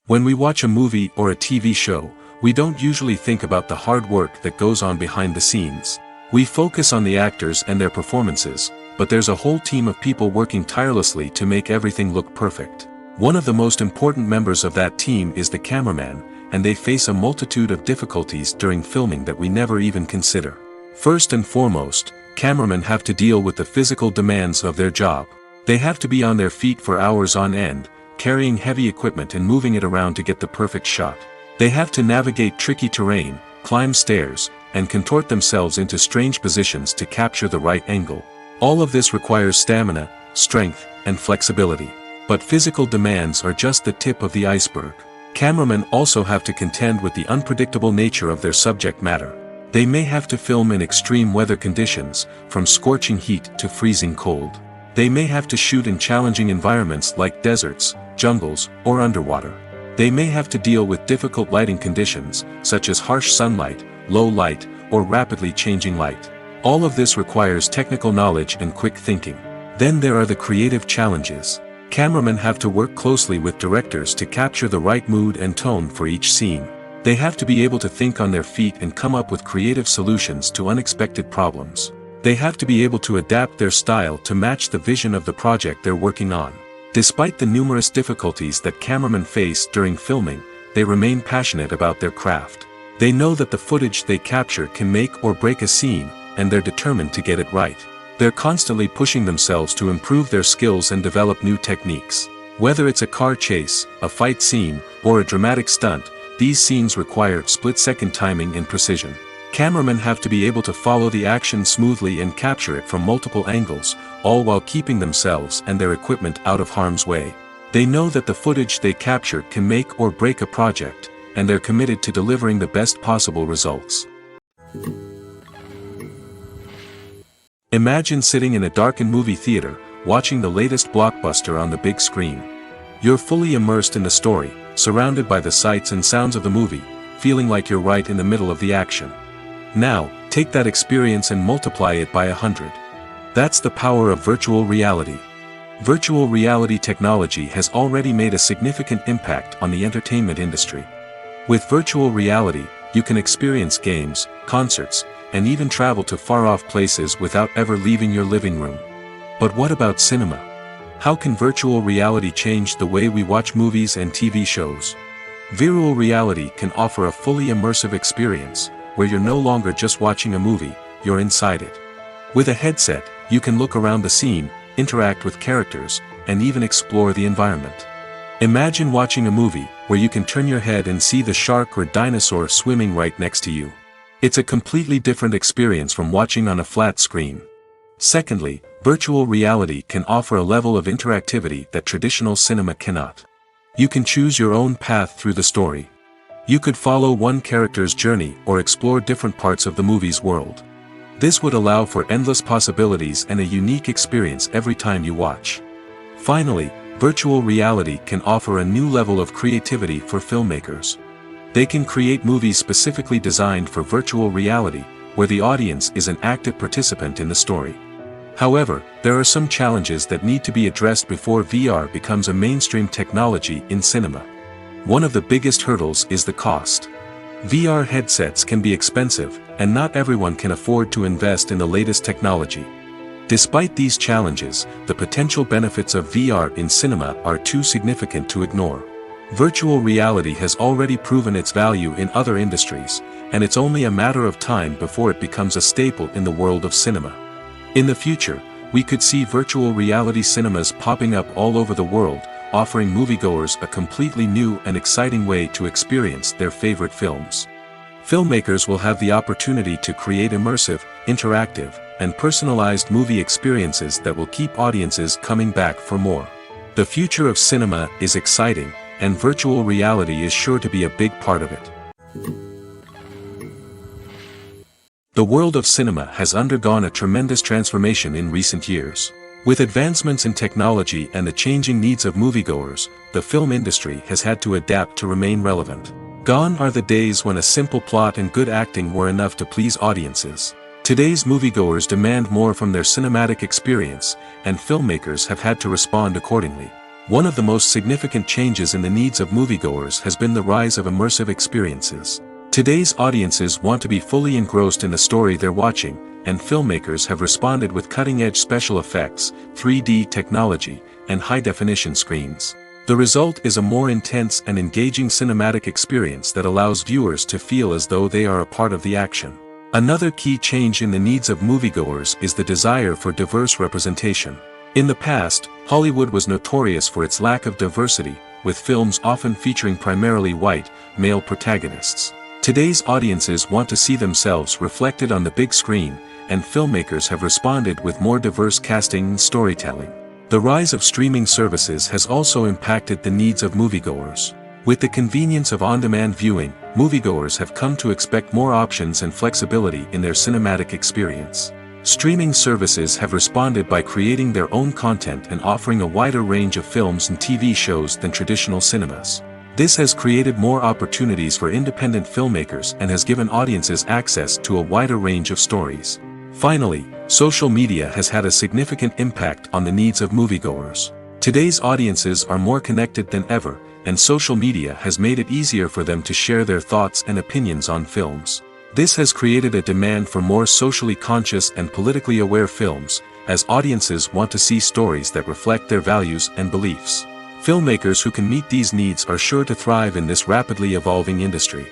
When we watch a movie or a TV show, we don't usually think about the hard work that goes on behind the scenes. We focus on the actors and their performances, but there's a whole team of people working tirelessly to make everything look perfect. One of the most important members of that team is the cameraman, and they face a multitude of difficulties during filming that we never even consider. First and foremost, cameramen have to deal with the physical demands of their job. They have to be on their feet for hours on end, carrying heavy equipment and moving it around to get the perfect shot. They have to navigate tricky terrain, climb stairs, and contort themselves into strange positions to capture the right angle. All of this requires stamina, strength, and flexibility. But physical demands are just the tip of the iceberg. Cameramen also have to contend with the unpredictable nature of their subject matter. They may have to film in extreme weather conditions, from scorching heat to freezing cold. They may have to shoot in challenging environments like deserts, jungles, or underwater. They may have to deal with difficult lighting conditions, such as harsh sunlight, low light, or rapidly changing light. All of this requires technical knowledge and quick thinking. Then there are the creative challenges. Cameramen have to work closely with directors to capture the right mood and tone for each scene. They have to be able to think on their feet and come up with creative solutions to unexpected problems. They have to be able to adapt their style to match the vision of the project they're working on. Despite the numerous difficulties that cameramen face during filming, they remain passionate about their craft. They know that the footage they capture can make or break a scene, and they're determined to get it right. They're constantly pushing themselves to improve their skills and develop new techniques. Whether it's a car chase, a fight scene, or a dramatic stunt, these scenes require split-second timing and precision. Cameramen have to be able to follow the action smoothly and capture it from multiple angles, all while keeping themselves and their equipment out of harm's way. They know that the footage they capture can make or break a project, and they're committed to delivering the best possible results. Imagine sitting in a darkened movie theater, watching the latest blockbuster on the big screen. You're fully immersed in the story, surrounded by the sights and sounds of the movie, feeling like you're right in the middle of the action. Now, take that experience and multiply it by 100. That's the power of virtual reality. Virtual reality technology has already made a significant impact on the entertainment industry. With virtual reality, you can experience games, concerts, and even travel to far-off places without ever leaving your living room. But what about cinema? How can virtual reality change the way we watch movies and TV shows? Virtual reality can offer a fully immersive experience, where you're no longer just watching a movie, you're inside it. With a headset, you can look around the scene, interact with characters, and even explore the environment. Imagine watching a movie, where you can turn your head and see the shark or dinosaur swimming right next to you. It's a completely different experience from watching on a flat screen. Secondly, virtual reality can offer a level of interactivity that traditional cinema cannot. You can choose your own path through the story. You could follow one character's journey or explore different parts of the movie's world. This would allow for endless possibilities and a unique experience every time you watch. Finally, virtual reality can offer a new level of creativity for filmmakers. They can create movies specifically designed for virtual reality, where the audience is an active participant in the story. However, there are some challenges that need to be addressed before VR becomes a mainstream technology in cinema. One of the biggest hurdles is the cost. VR headsets can be expensive, and not everyone can afford to invest in the latest technology. Despite these challenges, the potential benefits of VR in cinema are too significant to ignore. Virtual reality has already proven its value in other industries, and it's only a matter of time before it becomes a staple in the world of cinema. In the future, we could see virtual reality cinemas popping up all over the world, offering moviegoers a completely new and exciting way to experience their favorite films. Filmmakers will have the opportunity to create immersive, interactive, and personalized movie experiences that will keep audiences coming back for more. The future of cinema is exciting, and virtual reality is sure to be a big part of it. The world of cinema has undergone a tremendous transformation in recent years. With advancements in technology and the changing needs of moviegoers, the film industry has had to adapt to remain relevant. Gone are the days when a simple plot and good acting were enough to please audiences. Today's moviegoers demand more from their cinematic experience, and filmmakers have had to respond accordingly. One of the most significant changes in the needs of moviegoers has been the rise of immersive experiences. Today's audiences want to be fully engrossed in the story they're watching, and filmmakers have responded with cutting-edge special effects, 3D technology, and high-definition screens. The result is a more intense and engaging cinematic experience that allows viewers to feel as though they are a part of the action. Another key change in the needs of moviegoers is the desire for diverse representation. In the past, Hollywood was notorious for its lack of diversity, with films often featuring primarily white, male protagonists. Today's audiences want to see themselves reflected on the big screen, and filmmakers have responded with more diverse casting and storytelling. The rise of streaming services has also impacted the needs of moviegoers. With the convenience of on-demand viewing, moviegoers have come to expect more options and flexibility in their cinematic experience. Streaming services have responded by creating their own content and offering a wider range of films and TV shows than traditional cinemas. This has created more opportunities for independent filmmakers and has given audiences access to a wider range of stories. Finally, social media has had a significant impact on the needs of moviegoers. Today's audiences are more connected than ever, and social media has made it easier for them to share their thoughts and opinions on films. This has created a demand for more socially conscious and politically aware films, as audiences want to see stories that reflect their values and beliefs. Filmmakers who can meet these needs are sure to thrive in this rapidly evolving industry.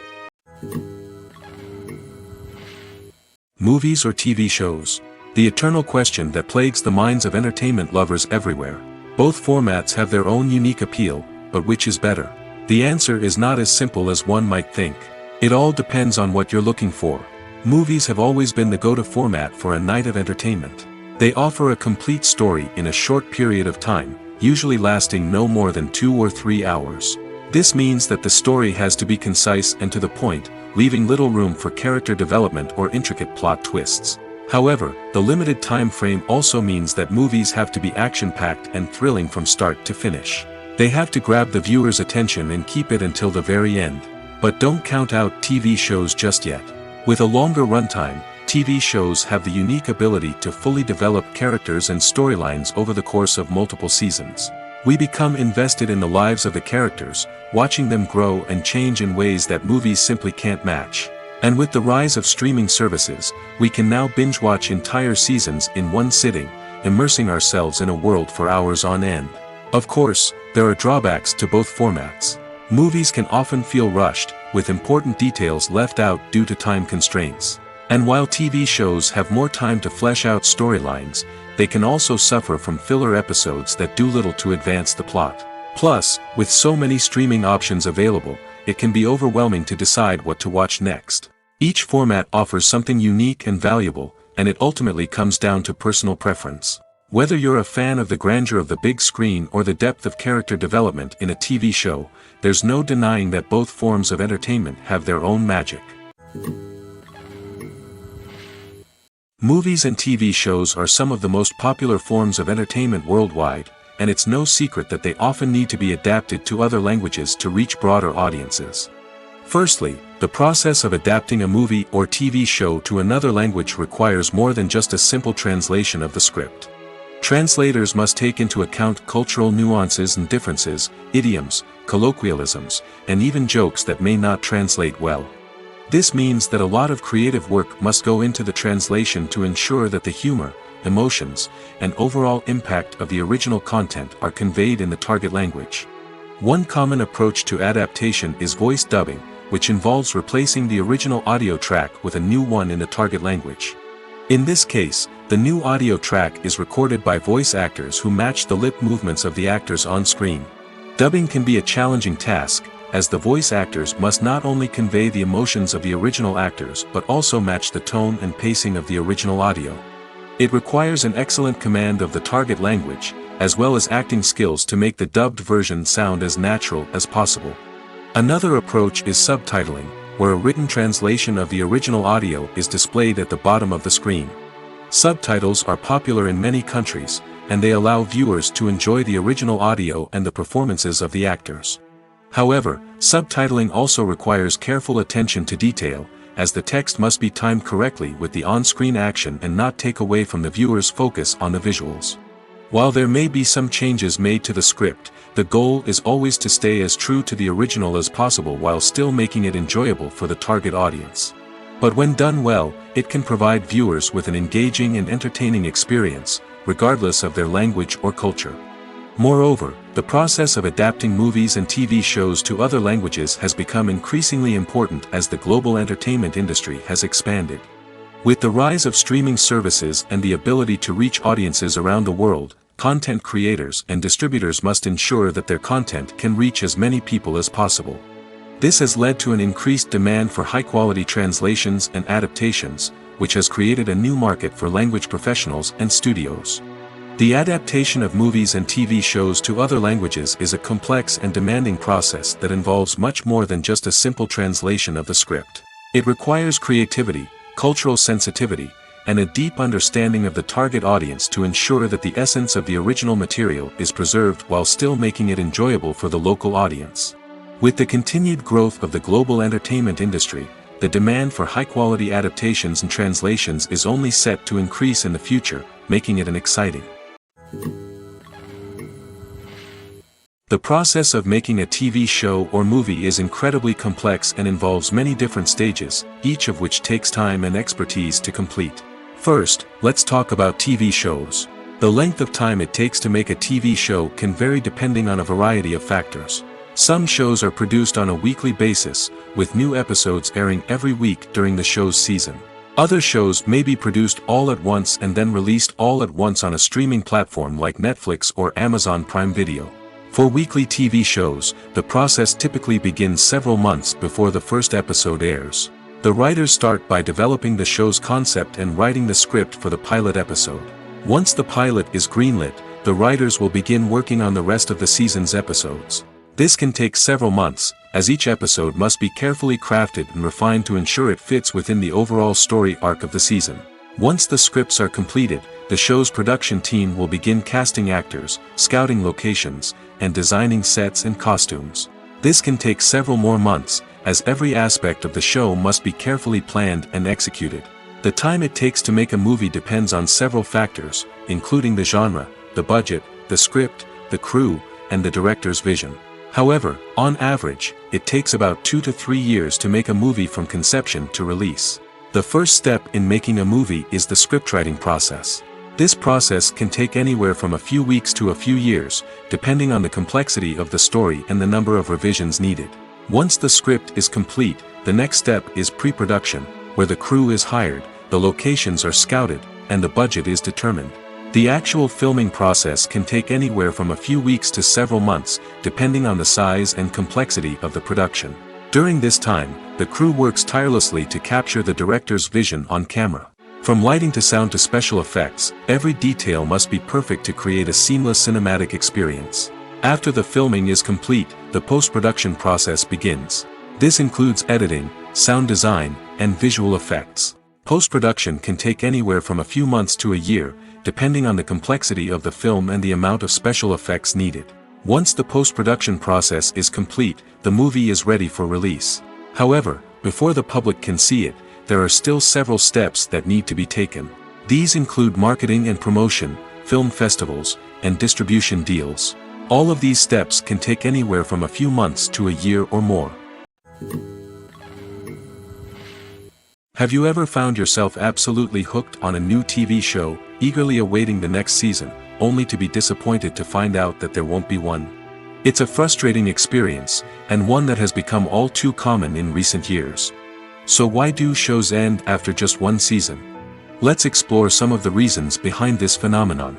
Movies or TV shows? The eternal question that plagues the minds of entertainment lovers everywhere. Both formats have their own unique appeal, but which is better? The answer is not as simple as one might think. It all depends on what you're looking for. Movies have always been the go-to format for a night of entertainment. They offer a complete story in a short period of time, usually lasting no more than 2 or 3 hours. This means that the story has to be concise and to the point, leaving little room for character development or intricate plot twists. However, the limited time frame also means that movies have to be action-packed and thrilling from start to finish. They have to grab the viewer's attention and keep it until the very end. But don't count out TV shows just yet. With a longer runtime, TV shows have the unique ability to fully develop characters and storylines over the course of multiple seasons. We become invested in the lives of the characters, watching them grow and change in ways that movies simply can't match. And with the rise of streaming services, we can now binge-watch entire seasons in one sitting, immersing ourselves in a world for hours on end. Of course, there are drawbacks to both formats. Movies can often feel rushed, with important details left out due to time constraints. And while TV shows have more time to flesh out storylines, they can also suffer from filler episodes that do little to advance the plot. Plus, with so many streaming options available, it can be overwhelming to decide what to watch next. Each format offers something unique and valuable, and it ultimately comes down to personal preference. Whether you're a fan of the grandeur of the big screen or the depth of character development in a TV show, there's no denying that both forms of entertainment have their own magic. Movies and TV shows are some of the most popular forms of entertainment worldwide, and it's no secret that they often need to be adapted to other languages to reach broader audiences. Firstly, the process of adapting a movie or TV show to another language requires more than just a simple translation of the script. Translators must take into account cultural nuances and differences, idioms, colloquialisms, and even jokes that may not translate well. This means that a lot of creative work must go into the translation to ensure that the humor, emotions, and overall impact of the original content are conveyed in the target language. One common approach to adaptation is voice dubbing, which involves replacing the original audio track with a new one in the target language. In this case, the new audio track is recorded by voice actors who match the lip movements of the actors on screen. Dubbing can be a challenging task, as the voice actors must not only convey the emotions of the original actors but also match the tone and pacing of the original audio. It requires an excellent command of the target language, as well as acting skills to make the dubbed version sound as natural as possible. Another approach is subtitling, where a written translation of the original audio is displayed at the bottom of the screen. Subtitles are popular in many countries, and they allow viewers to enjoy the original audio and the performances of the actors. However, subtitling also requires careful attention to detail, as the text must be timed correctly with the on-screen action and not take away from the viewer's focus on the visuals. While there may be some changes made to the script, the goal is always to stay as true to the original as possible while still making it enjoyable for the target audience. But when done well, it can provide viewers with an engaging and entertaining experience, regardless of their language or culture. Moreover, the process of adapting movies and TV shows to other languages has become increasingly important as the global entertainment industry has expanded. With the rise of streaming services and the ability to reach audiences around the world, content creators and distributors must ensure that their content can reach as many people as possible. This has led to an increased demand for high-quality translations and adaptations, which has created a new market for language professionals and studios. The adaptation of movies and TV shows to other languages is a complex and demanding process that involves much more than just a simple translation of the script. It requires creativity, cultural sensitivity, and a deep understanding of the target audience to ensure that the essence of the original material is preserved while still making it enjoyable for the local audience. With the continued growth of the global entertainment industry, the demand for high-quality adaptations and translations is only set to increase in the future, making it exciting. The process of making a TV show or movie is incredibly complex and involves many different stages, each of which takes time and expertise to complete. First, let's talk about TV shows. The length of time it takes to make a TV show can vary depending on a variety of factors. Some shows are produced on a weekly basis, with new episodes airing every week during the show's season. Other shows may be produced all at once and then released all at once on a streaming platform like Netflix or Amazon Prime Video. For weekly TV shows, the process typically begins several months before the first episode airs. The writers start by developing the show's concept and writing the script for the pilot episode. Once the pilot is greenlit, the writers will begin working on the rest of the season's episodes. This can take several months, as each episode must be carefully crafted and refined to ensure it fits within the overall story arc of the season. Once the scripts are completed, the show's production team will begin casting actors, scouting locations, and designing sets and costumes. This can take several more months, as every aspect of the show must be carefully planned and executed. The time it takes to make a movie depends on several factors, including the genre, the budget, the script, the crew, and the director's vision. However, on average, it takes about 2 to 3 years to make a movie from conception to release. The first step in making a movie is the scriptwriting process. This process can take anywhere from a few weeks to a few years, depending on the complexity of the story and the number of revisions needed. Once the script is complete, the next step is pre-production, where the crew is hired, the locations are scouted, and the budget is determined. The actual filming process can take anywhere from a few weeks to several months, depending on the size and complexity of the production. During this time, the crew works tirelessly to capture the director's vision on camera. From lighting to sound to special effects, every detail must be perfect to create a seamless cinematic experience. After the filming is complete, the post-production process begins. This includes editing, sound design, and visual effects. Post-production can take anywhere from a few months to a year, depending on the complexity of the film and the amount of special effects needed. Once the post-production process is complete, the movie is ready for release. However, before the public can see it, there are still several steps that need to be taken. These include marketing and promotion, film festivals, and distribution deals. All of these steps can take anywhere from a few months to a year or more. Have you ever found yourself absolutely hooked on a new TV show, eagerly awaiting the next season, only to be disappointed to find out that there won't be one? It's a frustrating experience, and one that has become all too common in recent years. So why do shows end after just one season? Let's explore some of the reasons behind this phenomenon.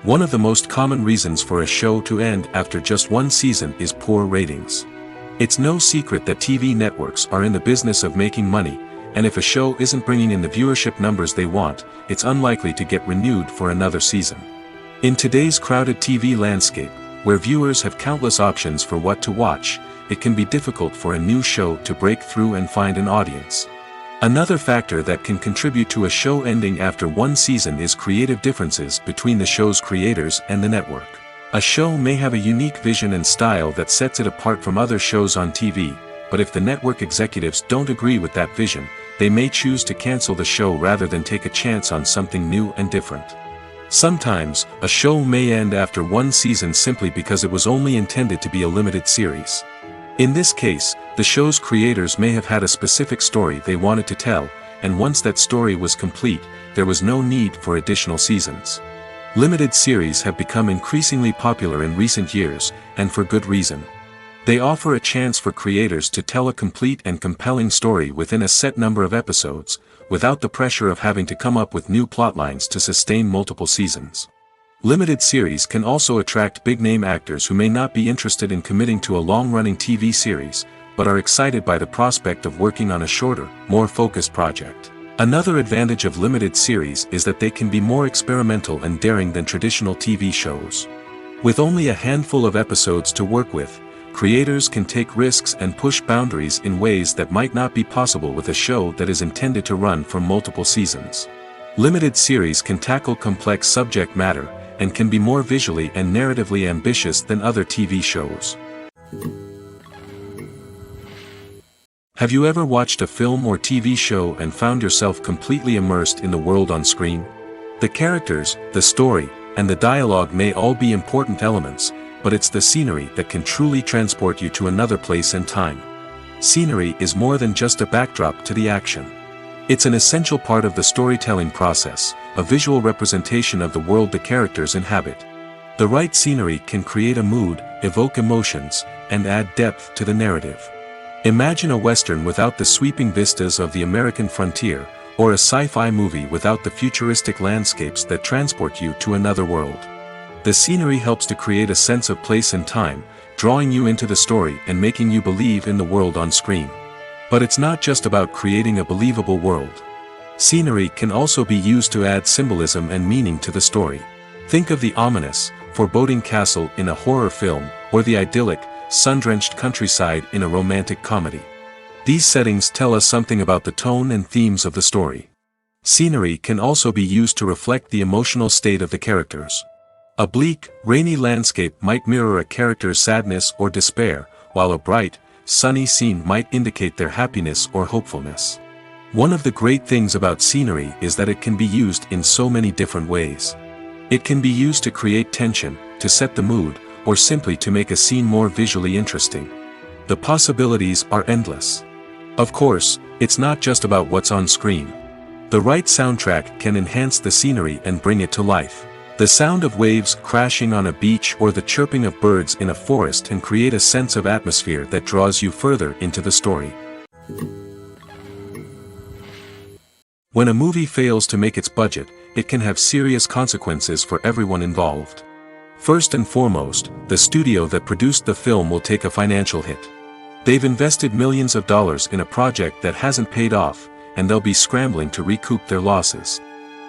One of the most common reasons for a show to end after just one season is poor ratings. It's no secret that TV networks are in the business of making money, and if a show isn't bringing in the viewership numbers they want, it's unlikely to get renewed for another season. In today's crowded TV landscape, Where viewers have countless options for what to watch, it can be difficult for a new show to break through and find an audience. Another factor that can contribute to a show ending after one season is creative differences between the show's creators and the network. A show may have a unique vision and style that sets it apart from other shows on TV, but if the network executives don't agree with that vision, they may choose to cancel the show rather than take a chance on something new and different. Sometimes, a show may end after one season simply because it was only intended to be a limited series. In this case, the show's creators may have had a specific story they wanted to tell, and once that story was complete, there was no need for additional seasons. Limited series have become increasingly popular in recent years, and for good reason. They offer a chance for creators to tell a complete and compelling story within a set number of episodes, without the pressure of having to come up with new plotlines to sustain multiple seasons. Limited series can also attract big-name actors who may not be interested in committing to a long-running TV series, but are excited by the prospect of working on a shorter, more focused project. Another advantage of limited series is that they can be more experimental and daring than traditional TV shows. With only a handful of episodes to work with, creators can take risks and push boundaries in ways that might not be possible with a show that is intended to run for multiple seasons. Limited series can tackle complex subject matter, and can be more visually and narratively ambitious than other TV shows. Have you ever watched a film or TV show and found yourself completely immersed in the world on screen? The characters, the story, and the dialogue may all be important elements, but it's the scenery that can truly transport you to another place and time. Scenery is more than just a backdrop to the action. It's an essential part of the storytelling process, a visual representation of the world the characters inhabit. The right scenery can create a mood, evoke emotions, and add depth to the narrative. Imagine a Western without the sweeping vistas of the American frontier, or a sci-fi movie without the futuristic landscapes that transport you to another world. The scenery helps to create a sense of place and time, drawing you into the story and making you believe in the world on screen. But it's not just about creating a believable world. Scenery can also be used to add symbolism and meaning to the story. Think of the ominous, foreboding castle in a horror film, or the idyllic, sun-drenched countryside in a romantic comedy. These settings tell us something about the tone and themes of the story. Scenery can also be used to reflect the emotional state of the characters. A bleak, rainy landscape might mirror a character's sadness or despair, while a bright, sunny scene might indicate their happiness or hopefulness. One of the great things about scenery is that it can be used in so many different ways. It can be used to create tension, to set the mood, or simply to make a scene more visually interesting. The possibilities are endless. Of course, it's not just about what's on screen. The right soundtrack can enhance the scenery and bring it to life. The sound of waves crashing on a beach or the chirping of birds in a forest can create a sense of atmosphere that draws you further into the story. When a movie fails to make its budget, it can have serious consequences for everyone involved. First and foremost, the studio that produced the film will take a financial hit. They've invested millions of dollars in a project that hasn't paid off, and they'll be scrambling to recoup their losses.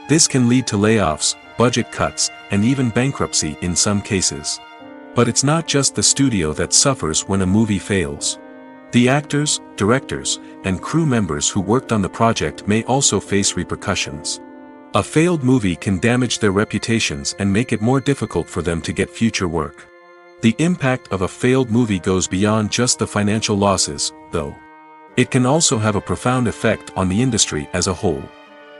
This can lead to layoffs, budget cuts, and even bankruptcy in some cases. But it's not just the studio that suffers when a movie fails. The actors, directors, and crew members who worked on the project may also face repercussions. A failed movie can damage their reputations and make it more difficult for them to get future work. The impact of a failed movie goes beyond just the financial losses, though. It can also have a profound effect on the industry as a whole.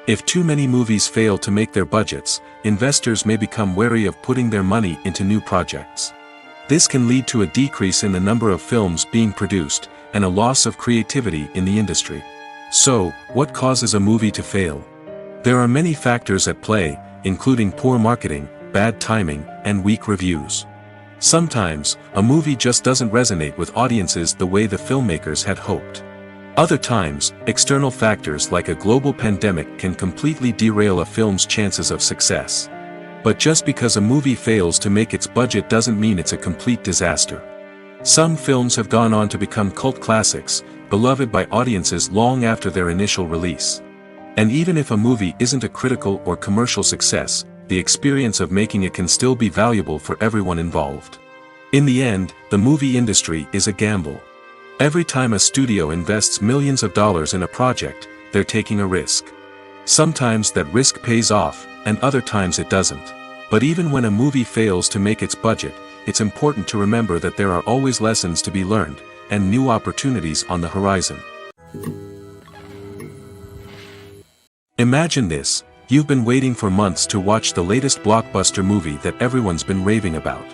If too many movies fail to make their budgets, investors may become wary of putting their money into new projects. This can lead to a decrease in the number of films being produced, and a loss of creativity in the industry. So, what causes a movie to fail? There are many factors at play, including poor marketing, bad timing, and weak reviews. Sometimes, a movie just doesn't resonate with audiences the way the filmmakers had hoped. Other times, external factors like a global pandemic can completely derail a film's chances of success. But just because a movie fails to make its budget doesn't mean it's a complete disaster. Some films have gone on to become cult classics, beloved by audiences long after their initial release. And even if a movie isn't a critical or commercial success, the experience of making it can still be valuable for everyone involved. In the end, the movie industry is a gamble. Every time a studio invests millions of dollars in a project, they're taking a risk. Sometimes that risk pays off, and other times it doesn't. But even when a movie fails to make its budget, it's important to remember that there are always lessons to be learned, and new opportunities on the horizon. Imagine this: you've been waiting for months to watch the latest blockbuster movie that everyone's been raving about.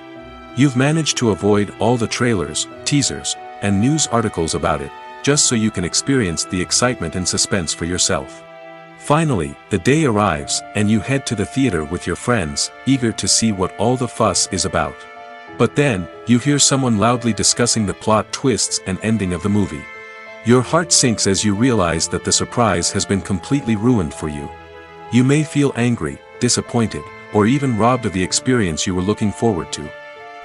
You've managed to avoid all the trailers, teasers, and news articles about it, just so you can experience the excitement and suspense for yourself. Finally, the day arrives, and you head to the theater with your friends, eager to see what all the fuss is about. But then, you hear someone loudly discussing the plot twists and ending of the movie. Your heart sinks as you realize that the surprise has been completely ruined for you. You may feel angry, disappointed, or even robbed of the experience you were looking forward to.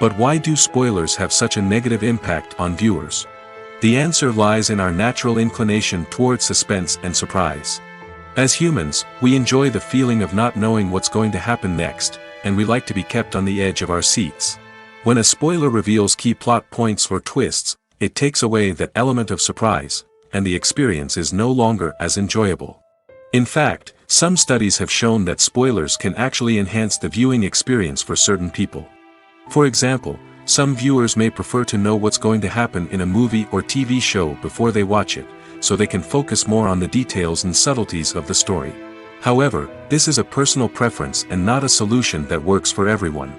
But why do spoilers have such a negative impact on viewers? The answer lies in our natural inclination towards suspense and surprise. As humans, we enjoy the feeling of not knowing what's going to happen next, and we like to be kept on the edge of our seats. When a spoiler reveals key plot points or twists, it takes away that element of surprise, and the experience is no longer as enjoyable. In fact, some studies have shown that spoilers can actually enhance the viewing experience for certain people. For example, some viewers may prefer to know what's going to happen in a movie or TV show before they watch it, so they can focus more on the details and subtleties of the story. However, this is a personal preference and not a solution that works for everyone.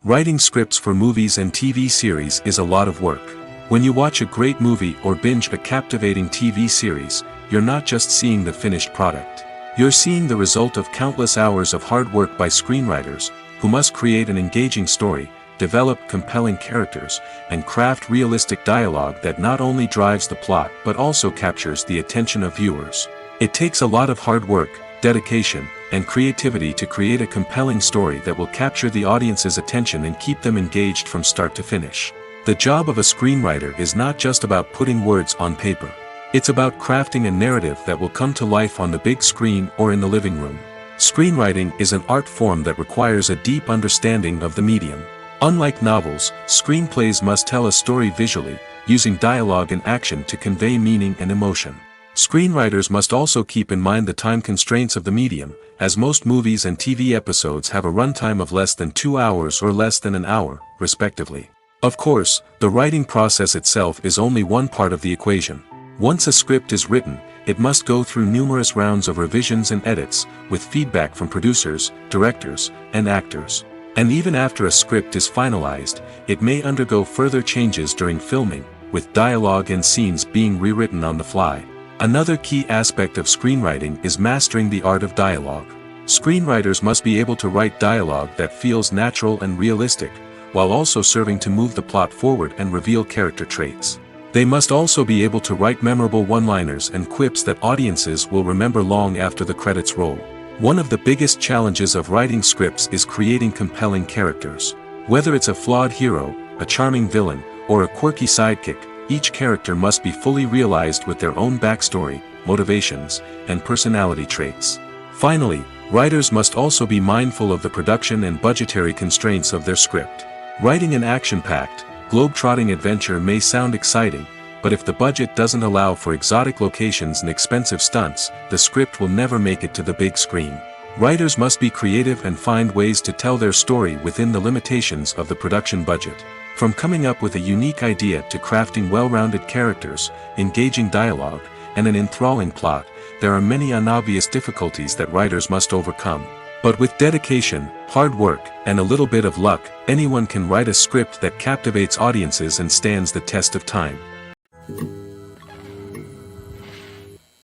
Writing scripts for movies and TV series is a lot of work. When you watch a great movie or binge a captivating TV series, you're not just seeing the finished product. You're seeing the result of countless hours of hard work by screenwriters, who must create an engaging story, develop compelling characters, and craft realistic dialogue that not only drives the plot but also captures the attention of viewers. It takes a lot of hard work, dedication, and creativity to create a compelling story that will capture the audience's attention and keep them engaged from start to finish. The job of a screenwriter is not just about putting words on paper. It's about crafting a narrative that will come to life on the big screen or in the living room. Screenwriting is an art form that requires a deep understanding of the medium. Unlike novels, screenplays must tell a story visually, using dialogue and action to convey meaning and emotion. Screenwriters must also keep in mind the time constraints of the medium, as most movies and TV episodes have a runtime of less than 2 hours or less than an hour, respectively. Of course, the writing process itself is only one part of the equation. Once a script is written, it must go through numerous rounds of revisions and edits, with feedback from producers, directors, and actors. And even after a script is finalized, it may undergo further changes during filming, with dialogue and scenes being rewritten on the fly. Another key aspect of screenwriting is mastering the art of dialogue. Screenwriters must be able to write dialogue that feels natural and realistic, while also serving to move the plot forward and reveal character traits. They must also be able to write memorable one-liners and quips that audiences will remember long after the credits roll. One of the biggest challenges of writing scripts is creating compelling characters. Whether it's a flawed hero, a charming villain, or a quirky sidekick, each character must be fully realized with their own backstory, motivations, and personality traits. Finally, writers must also be mindful of the production and budgetary constraints of their script. Writing an action-packed, globe-trotting adventure may sound exciting, but if the budget doesn't allow for exotic locations and expensive stunts, the script will never make it to the big screen. Writers must be creative and find ways to tell their story within the limitations of the production budget. From coming up with a unique idea to crafting well-rounded characters, engaging dialogue, and an enthralling plot, there are many unobvious difficulties that writers must overcome. But with dedication, hard work, and a little bit of luck, anyone can write a script that captivates audiences and stands the test of time.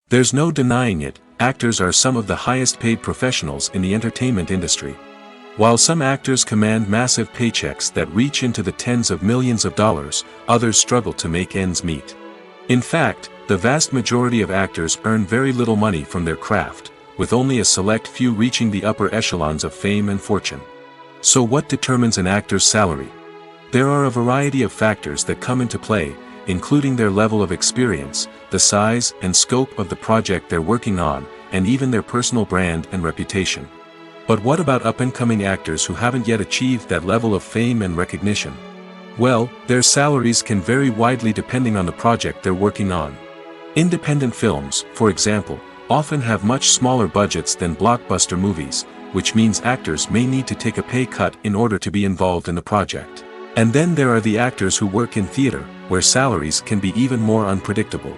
There's no denying it, actors are some of the highest paid professionals in the entertainment industry. While some actors command massive paychecks that reach into the tens of millions of dollars, others struggle to make ends meet. In fact, the vast majority of actors earn very little money from their craft, with only a select few reaching the upper echelons of fame and fortune. So what determines an actor's salary? There are a variety of factors that come into play, including their level of experience, the size and scope of the project they're working on, and even their personal brand and reputation. But what about up-and-coming actors who haven't yet achieved that level of fame and recognition? Well, their salaries can vary widely depending on the project they're working on. Independent films, for example, often have much smaller budgets than blockbuster movies, which means actors may need to take a pay cut in order to be involved in the project. And then there are the actors who work in theater, where salaries can be even more unpredictable.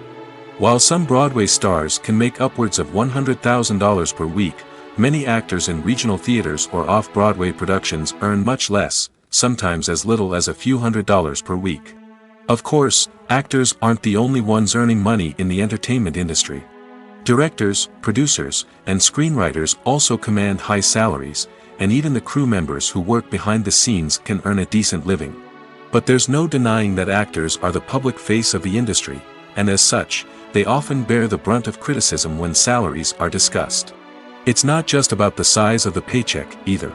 While some Broadway stars can make upwards of $100,000 per week, many actors in regional theaters or off-Broadway productions earn much less, sometimes as little as a few $100s per week. Of course, actors aren't the only ones earning money in the entertainment industry. Directors, producers, and screenwriters also command high salaries, and even the crew members who work behind the scenes can earn a decent living. But there's no denying that actors are the public face of the industry, and as such, they often bear the brunt of criticism when salaries are discussed. It's not just about the size of the paycheck, either.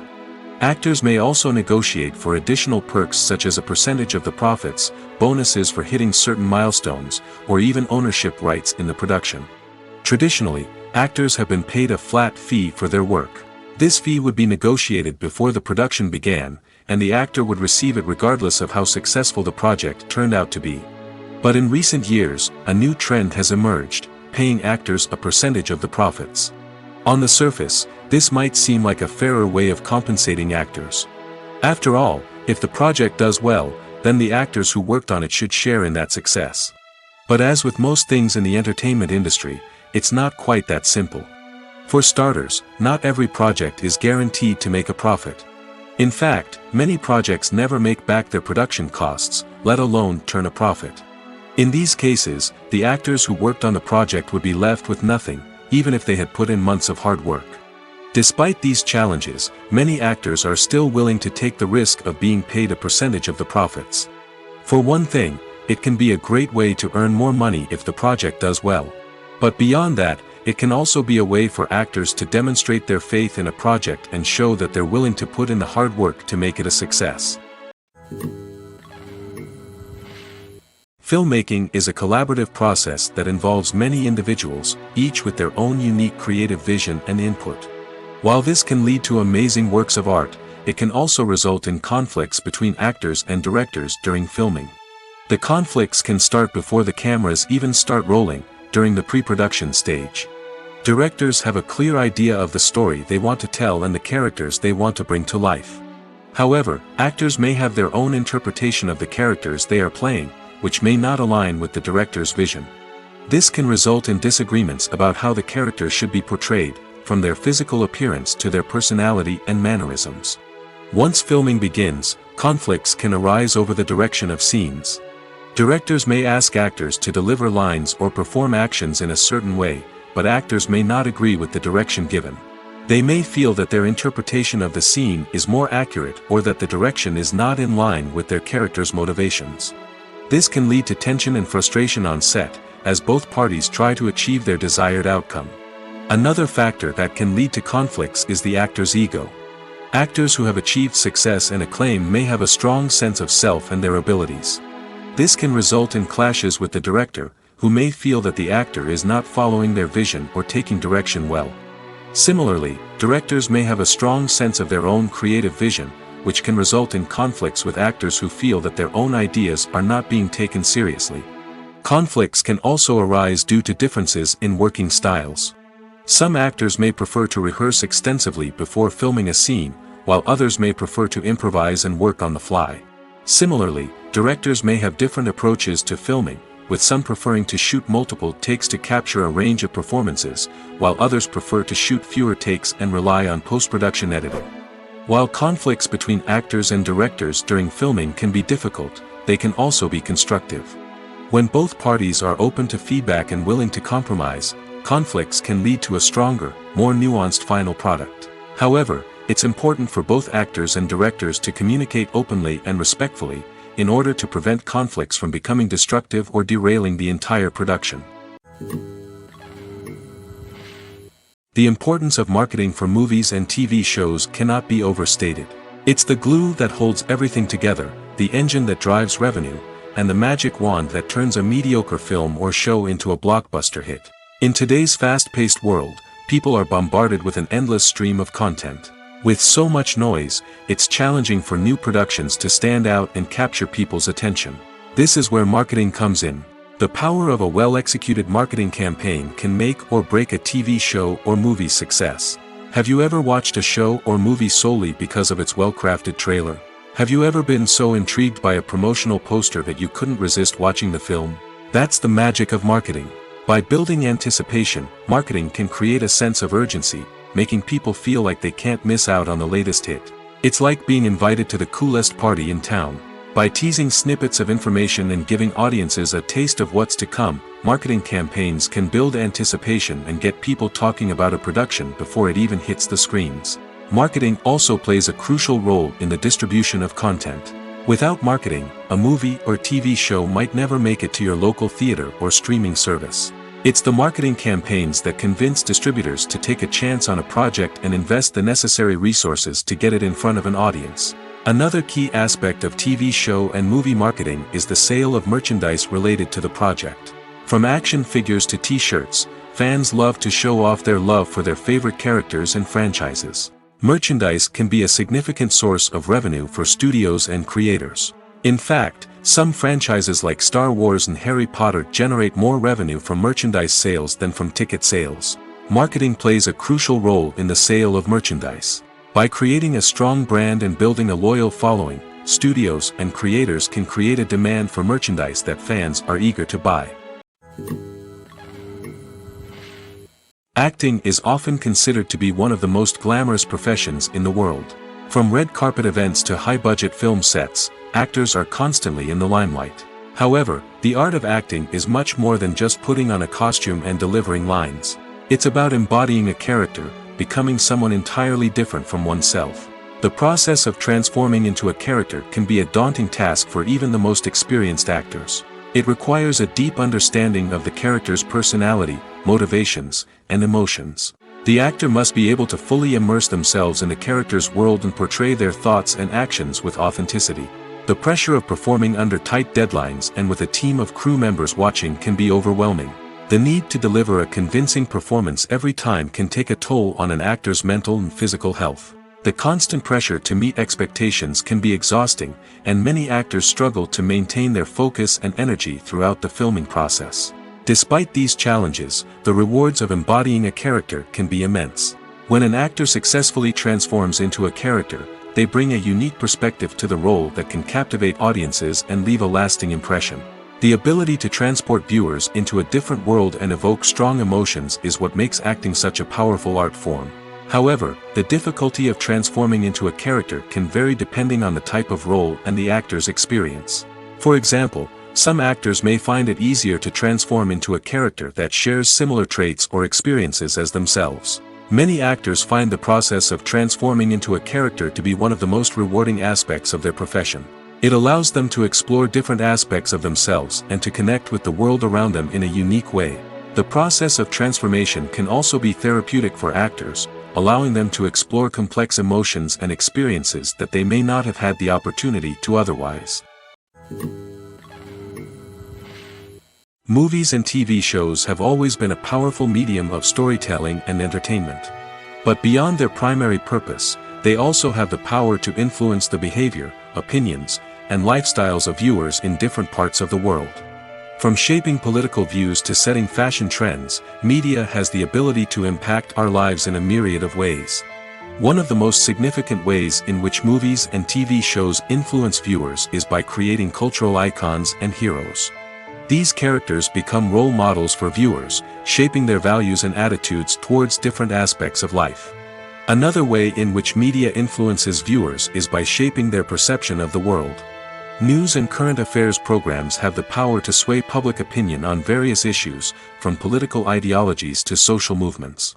Actors may also negotiate for additional perks such as a percentage of the profits, bonuses for hitting certain milestones, or even ownership rights in the production. Traditionally, actors have been paid a flat fee for their work. This fee would be negotiated before the production began, and the actor would receive it regardless of how successful the project turned out to be. But in recent years, a new trend has emerged, paying actors a percentage of the profits. On the surface, this might seem like a fairer way of compensating actors. After all, if the project does well, then the actors who worked on it should share in that success. But as with most things in the entertainment industry, it's not quite that simple. For starters, not every project is guaranteed to make a profit. In fact, many projects never make back their production costs, let alone turn a profit. In these cases, the actors who worked on the project would be left with nothing, even if they had put in months of hard work. Despite these challenges, many actors are still willing to take the risk of being paid a percentage of the profits. For one thing, it can be a great way to earn more money if the project does well. But beyond that, it can also be a way for actors to demonstrate their faith in a project and show that they're willing to put in the hard work to make it a success. Filmmaking is a collaborative process that involves many individuals, each with their own unique creative vision and input. While this can lead to amazing works of art, it can also result in conflicts between actors and directors during filming. The conflicts can start before the cameras even start rolling, during the pre-production stage. Directors have a clear idea of the story they want to tell and the characters they want to bring to life. However, actors may have their own interpretation of the characters they are playing, which may not align with the director's vision. This can result in disagreements about how the characters should be portrayed, from their physical appearance to their personality and mannerisms. Once filming begins, conflicts can arise over the direction of scenes. Directors may ask actors to deliver lines or perform actions in a certain way, but actors may not agree with the direction given. They may feel that their interpretation of the scene is more accurate or that the direction is not in line with their character's motivations. This can lead to tension and frustration on set, as both parties try to achieve their desired outcome. Another factor that can lead to conflicts is the actor's ego. Actors who have achieved success and acclaim may have a strong sense of self and their abilities. This can result in clashes with the director, who may feel that the actor is not following their vision or taking direction well. Similarly, directors may have a strong sense of their own creative vision, which can result in conflicts with actors who feel that their own ideas are not being taken seriously. Conflicts can also arise due to differences in working styles. Some actors may prefer to rehearse extensively before filming a scene, while others may prefer to improvise and work on the fly. Similarly, directors may have different approaches to filming, with some preferring to shoot multiple takes to capture a range of performances, while others prefer to shoot fewer takes and rely on post-production editing. While conflicts between actors and directors during filming can be difficult, they can also be constructive. When both parties are open to feedback and willing to compromise, conflicts can lead to a stronger, more nuanced final product. However, it's important for both actors and directors to communicate openly and respectfully, in order to prevent conflicts from becoming destructive or derailing the entire production. The importance of marketing for movies and TV shows cannot be overstated. It's the glue that holds everything together, the engine that drives revenue, and the magic wand that turns a mediocre film or show into a blockbuster hit. In today's fast-paced world, people are bombarded with an endless stream of content. With so much noise, it's challenging for new productions to stand out and capture people's attention. This is where marketing comes in. The power of a well-executed marketing campaign can make or break a TV show or movie's success. Have you ever watched a show or movie solely because of its well-crafted trailer? Have you ever been so intrigued by a promotional poster that you couldn't resist watching the film? That's the magic of marketing. By building anticipation, marketing can create a sense of urgency, making people feel like they can't miss out on the latest hit. It's like being invited to the coolest party in town. By teasing snippets of information and giving audiences a taste of what's to come, marketing campaigns can build anticipation and get people talking about a production before it even hits the screens. Marketing also plays a crucial role in the distribution of content. Without marketing, a movie or TV show might never make it to your local theater or streaming service. It's the marketing campaigns that convince distributors to take a chance on a project and invest the necessary resources to get it in front of an audience. Another key aspect of TV show and movie marketing is the sale of merchandise related to the project. From action figures to t-shirts, fans love to show off their love for their favorite characters and franchises. Merchandise can be a significant source of revenue for studios and creators. In fact, some franchises like Star Wars and Harry Potter generate more revenue from merchandise sales than from ticket sales. Marketing plays a crucial role in the sale of merchandise. By creating a strong brand and building a loyal following, studios and creators can create a demand for merchandise that fans are eager to buy. Acting is often considered to be one of the most glamorous professions in the world. From red carpet events to high-budget film sets, actors are constantly in the limelight. However, the art of acting is much more than just putting on a costume and delivering lines. It's about embodying a character, becoming someone entirely different from oneself. The process of transforming into a character can be a daunting task for even the most experienced actors. It requires a deep understanding of the character's personality, motivations, and emotions. The actor must be able to fully immerse themselves in the character's world and portray their thoughts and actions with authenticity. The pressure of performing under tight deadlines and with a team of crew members watching can be overwhelming. The need to deliver a convincing performance every time can take a toll on an actor's mental and physical health. The constant pressure to meet expectations can be exhausting, and many actors struggle to maintain their focus and energy throughout the filming process. Despite these challenges, the rewards of embodying a character can be immense. When an actor successfully transforms into a character, they bring a unique perspective to the role that can captivate audiences and leave a lasting impression. The ability to transport viewers into a different world and evoke strong emotions is what makes acting such a powerful art form. However, the difficulty of transforming into a character can vary depending on the type of role and the actor's experience. For example, some actors may find it easier to transform into a character that shares similar traits or experiences as themselves. Many actors find the process of transforming into a character to be one of the most rewarding aspects of their profession. It allows them to explore different aspects of themselves and to connect with the world around them in a unique way. The process of transformation can also be therapeutic for actors, allowing them to explore complex emotions and experiences that they may not have had the opportunity to otherwise. Movies and TV shows have always been a powerful medium of storytelling and entertainment. But beyond their primary purpose, they also have the power to influence the behavior, opinions, and lifestyles of viewers in different parts of the world. From shaping political views to setting fashion trends, media has the ability to impact our lives in a myriad of ways. One of the most significant ways in which movies and TV shows influence viewers is by creating cultural icons and heroes. These characters become role models for viewers, shaping their values and attitudes towards different aspects of life. Another way in which media influences viewers is by shaping their perception of the world. News and current affairs programs have the power to sway public opinion on various issues, from political ideologies to social movements.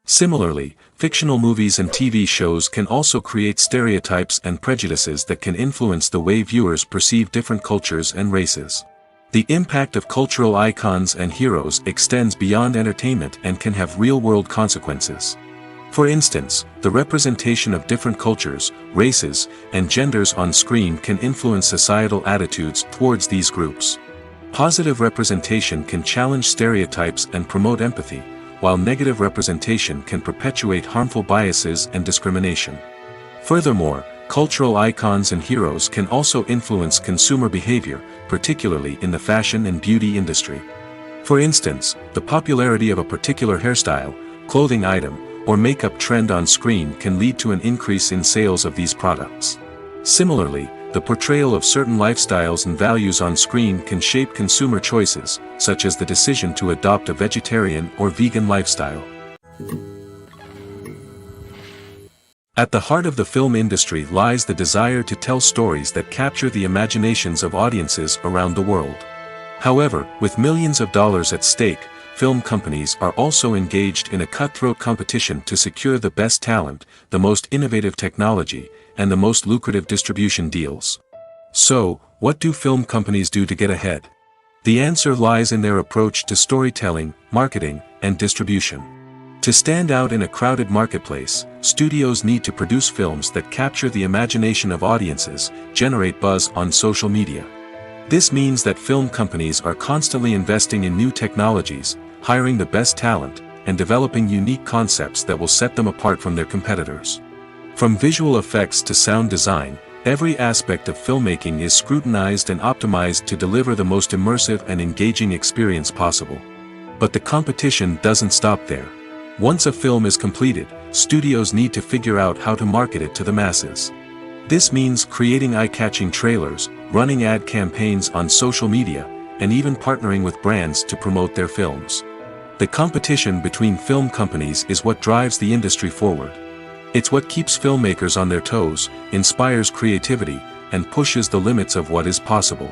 Similarly, fictional movies and TV shows can also create stereotypes and prejudices that can influence the way viewers perceive different cultures and races. The impact of cultural icons and heroes extends beyond entertainment and can have real-world consequences. For instance, the representation of different cultures, races, and genders on screen can influence societal attitudes towards these groups. Positive representation can challenge stereotypes and promote empathy, while negative representation can perpetuate harmful biases and discrimination. Furthermore, cultural icons and heroes can also influence consumer behavior, particularly in the fashion and beauty industry. For instance, the popularity of a particular hairstyle, clothing item, or makeup trend on screen can lead to an increase in sales of these products. Similarly, the portrayal of certain lifestyles and values on screen can shape consumer choices, such as the decision to adopt a vegetarian or vegan lifestyle. At the heart of the film industry lies the desire to tell stories that capture the imaginations of audiences around the world. However, with millions of dollars at stake, film companies are also engaged in a cutthroat competition to secure the best talent, the most innovative technology, and the most lucrative distribution deals. So, what do film companies do to get ahead? The answer lies in their approach to storytelling, marketing, and distribution. To stand out in a crowded marketplace, studios need to produce films that capture the imagination of audiences, generate buzz on social media. This means that film companies are constantly investing in new technologies, hiring the best talent, and developing unique concepts that will set them apart from their competitors. From visual effects to sound design, every aspect of filmmaking is scrutinized and optimized to deliver the most immersive and engaging experience possible. But the competition doesn't stop there. Once a film is completed, studios need to figure out how to market it to the masses. This means creating eye-catching trailers, running ad campaigns on social media, and even partnering with brands to promote their films. The competition between film companies is what drives the industry forward. It's what keeps filmmakers on their toes, inspires creativity, and pushes the limits of what is possible.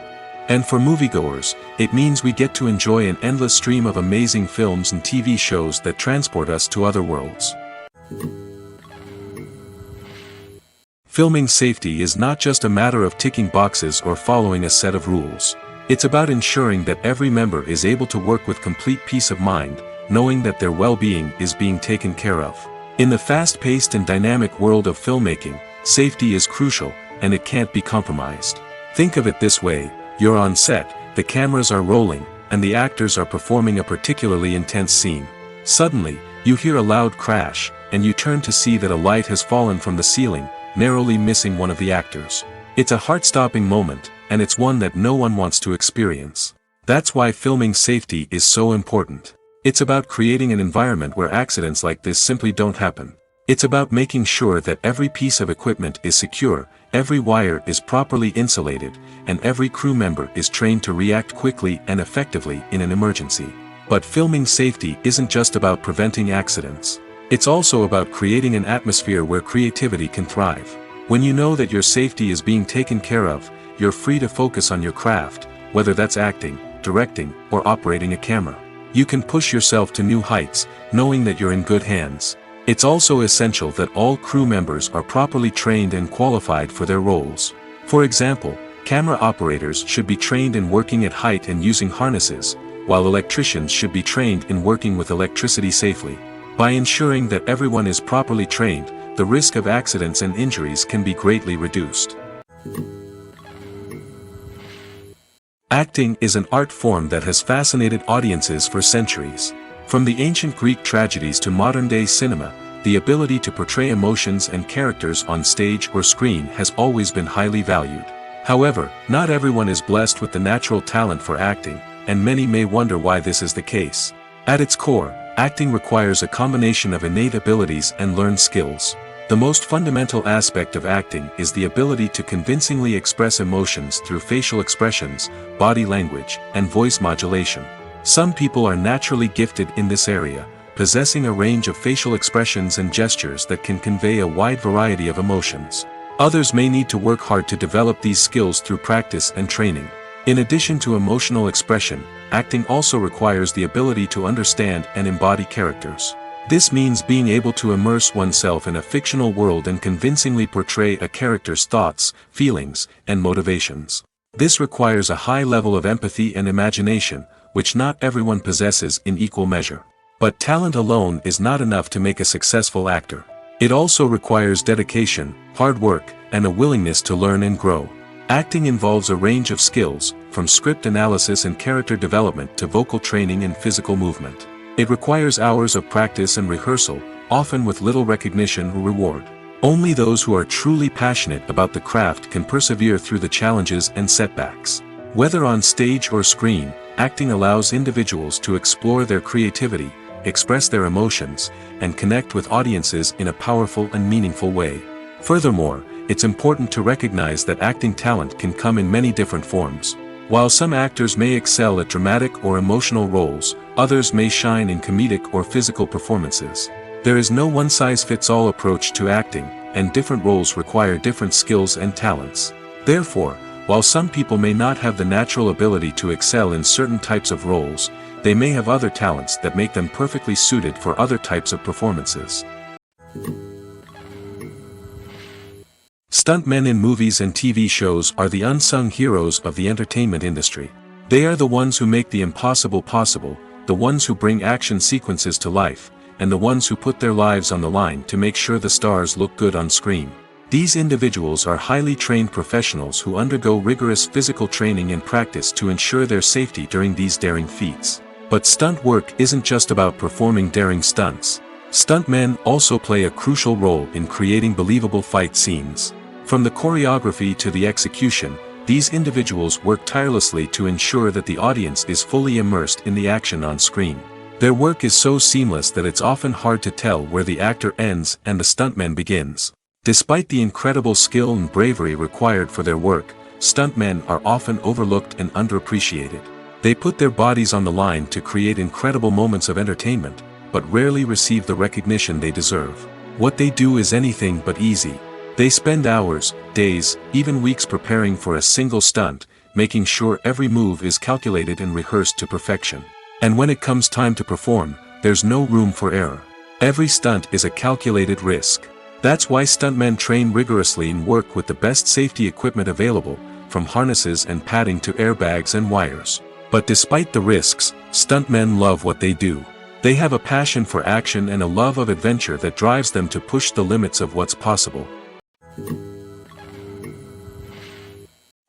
And for moviegoers, it means we get to enjoy an endless stream of amazing films and TV shows that transport us to other worlds. Filming safety is not just a matter of ticking boxes or following a set of rules. It's about ensuring that every member is able to work with complete peace of mind, knowing that their well-being is being taken care of. In the fast-paced and dynamic world of filmmaking, safety is crucial, and it can't be compromised. Think of it this way: you're on set, the cameras are rolling, and the actors are performing a particularly intense scene. Suddenly, you hear a loud crash, and you turn to see that a light has fallen from the ceiling, narrowly missing one of the actors. It's a heart-stopping moment, and it's one that no one wants to experience. That's why filming safety is so important. It's about creating an environment where accidents like this simply don't happen. It's about making sure that every piece of equipment is secure, every wire is properly insulated, and every crew member is trained to react quickly and effectively in an emergency. But filming safety isn't just about preventing accidents. It's also about creating an atmosphere where creativity can thrive. When you know that your safety is being taken care of, you're free to focus on your craft, whether that's acting, directing, or operating a camera. You can push yourself to new heights, knowing that you're in good hands. It's also essential that all crew members are properly trained and qualified for their roles. For example, camera operators should be trained in working at height and using harnesses, while electricians should be trained in working with electricity safely. By ensuring that everyone is properly trained, the risk of accidents and injuries can be greatly reduced. Acting is an art form that has fascinated audiences for centuries. From the ancient Greek tragedies to modern-day cinema, the ability to portray emotions and characters on stage or screen has always been highly valued. However, not everyone is blessed with the natural talent for acting, and many may wonder why this is the case. At its core, acting requires a combination of innate abilities and learned skills. The most fundamental aspect of acting is the ability to convincingly express emotions through facial expressions, body language, and voice modulation. Some people are naturally gifted in this area, possessing a range of facial expressions and gestures that can convey a wide variety of emotions. Others may need to work hard to develop these skills through practice and training. In addition to emotional expression, acting also requires the ability to understand and embody characters. This means being able to immerse oneself in a fictional world and convincingly portray a character's thoughts, feelings, and motivations. This requires a high level of empathy and imagination, which not everyone possesses in equal measure. But talent alone is not enough to make a successful actor. It also requires dedication, hard work, and a willingness to learn and grow. Acting involves a range of skills, from script analysis and character development to vocal training and physical movement. It requires hours of practice and rehearsal, often with little recognition or reward. Only those who are truly passionate about the craft can persevere through the challenges and setbacks. Whether on stage or screen, acting allows individuals to explore their creativity, express their emotions, and connect with audiences in a powerful and meaningful way. Furthermore, it's important to recognize that acting talent can come in many different forms. While some actors may excel at dramatic or emotional roles, others may shine in comedic or physical performances. There is no one-size-fits-all approach to acting, and different roles require different skills and talents. Therefore, while some people may not have the natural ability to excel in certain types of roles, they may have other talents that make them perfectly suited for other types of performances. Stuntmen in movies and TV shows are the unsung heroes of the entertainment industry. They are the ones who make the impossible possible, the ones who bring action sequences to life, and the ones who put their lives on the line to make sure the stars look good on screen. These individuals are highly trained professionals who undergo rigorous physical training and practice to ensure their safety during these daring feats. But stunt work isn't just about performing daring stunts. Stuntmen also play a crucial role in creating believable fight scenes. From the choreography to the execution, these individuals work tirelessly to ensure that the audience is fully immersed in the action on screen. Their work is so seamless that it's often hard to tell where the actor ends and the stuntman begins. Despite the incredible skill and bravery required for their work, stuntmen are often overlooked and underappreciated. They put their bodies on the line to create incredible moments of entertainment, but rarely receive the recognition they deserve. What they do is anything but easy. They spend hours, days, even weeks preparing for a single stunt, making sure every move is calculated and rehearsed to perfection. And when it comes time to perform, there's no room for error. Every stunt is a calculated risk. That's why stuntmen train rigorously and work with the best safety equipment available, from harnesses and padding to airbags and wires. But despite the risks, stuntmen love what they do. They have a passion for action and a love of adventure that drives them to push the limits of what's possible.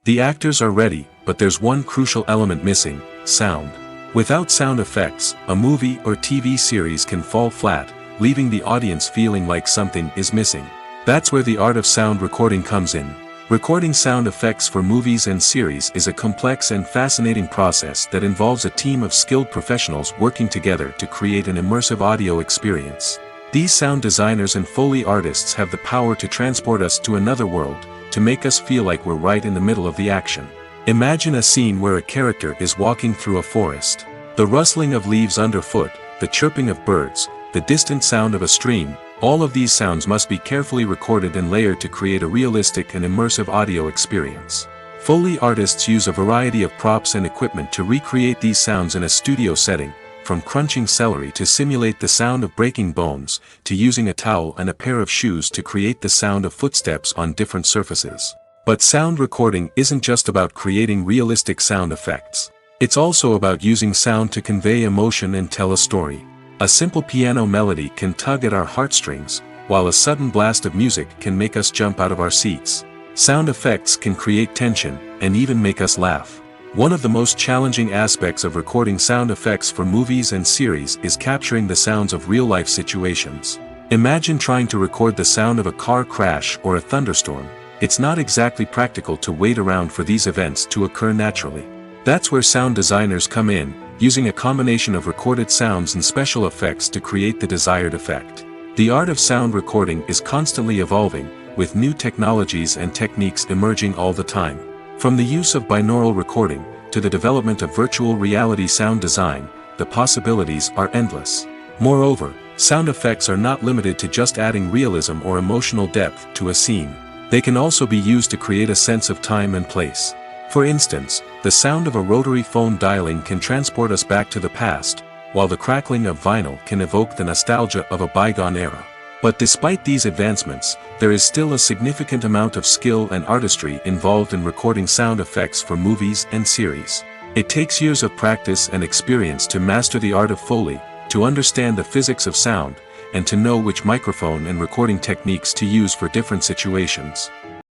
The actors are ready, but there's one crucial element missing: sound. Without sound effects, a movie or TV series can fall flat, leaving the audience feeling like something is missing. That's where the art of sound recording comes in. Recording sound effects for movies and series is a complex and fascinating process that involves a team of skilled professionals working together to create an immersive audio experience. These sound designers and Foley artists have the power to transport us to another world, to make us feel like we're right in the middle of the action. Imagine a scene where a character is walking through a forest. The rustling of leaves underfoot, the chirping of birds, the distant sound of a stream, all of these sounds must be carefully recorded and layered to create a realistic and immersive audio experience. Foley artists use a variety of props and equipment to recreate these sounds in a studio setting, from crunching celery to simulate the sound of breaking bones, to using a towel and a pair of shoes to create the sound of footsteps on different surfaces. But sound recording isn't just about creating realistic sound effects. It's also about using sound to convey emotion and tell a story. A simple piano melody can tug at our heartstrings, while a sudden blast of music can make us jump out of our seats. Sound effects can create tension, and even make us laugh. One of the most challenging aspects of recording sound effects for movies and series is capturing the sounds of real-life situations. Imagine trying to record the sound of a car crash or a thunderstorm. It's not exactly practical to wait around for these events to occur naturally. That's where sound designers come in, using a combination of recorded sounds and special effects to create the desired effect. The art of sound recording is constantly evolving, with new technologies and techniques emerging all the time. From the use of binaural recording, to the development of virtual reality sound design, the possibilities are endless. Moreover, sound effects are not limited to just adding realism or emotional depth to a scene. They can also be used to create a sense of time and place. For instance, the sound of a rotary phone dialing can transport us back to the past, while the crackling of vinyl can evoke the nostalgia of a bygone era. But despite these advancements, there is still a significant amount of skill and artistry involved in recording sound effects for movies and series. It takes years of practice and experience to master the art of Foley, to understand the physics of sound, and to know which microphone and recording techniques to use for different situations.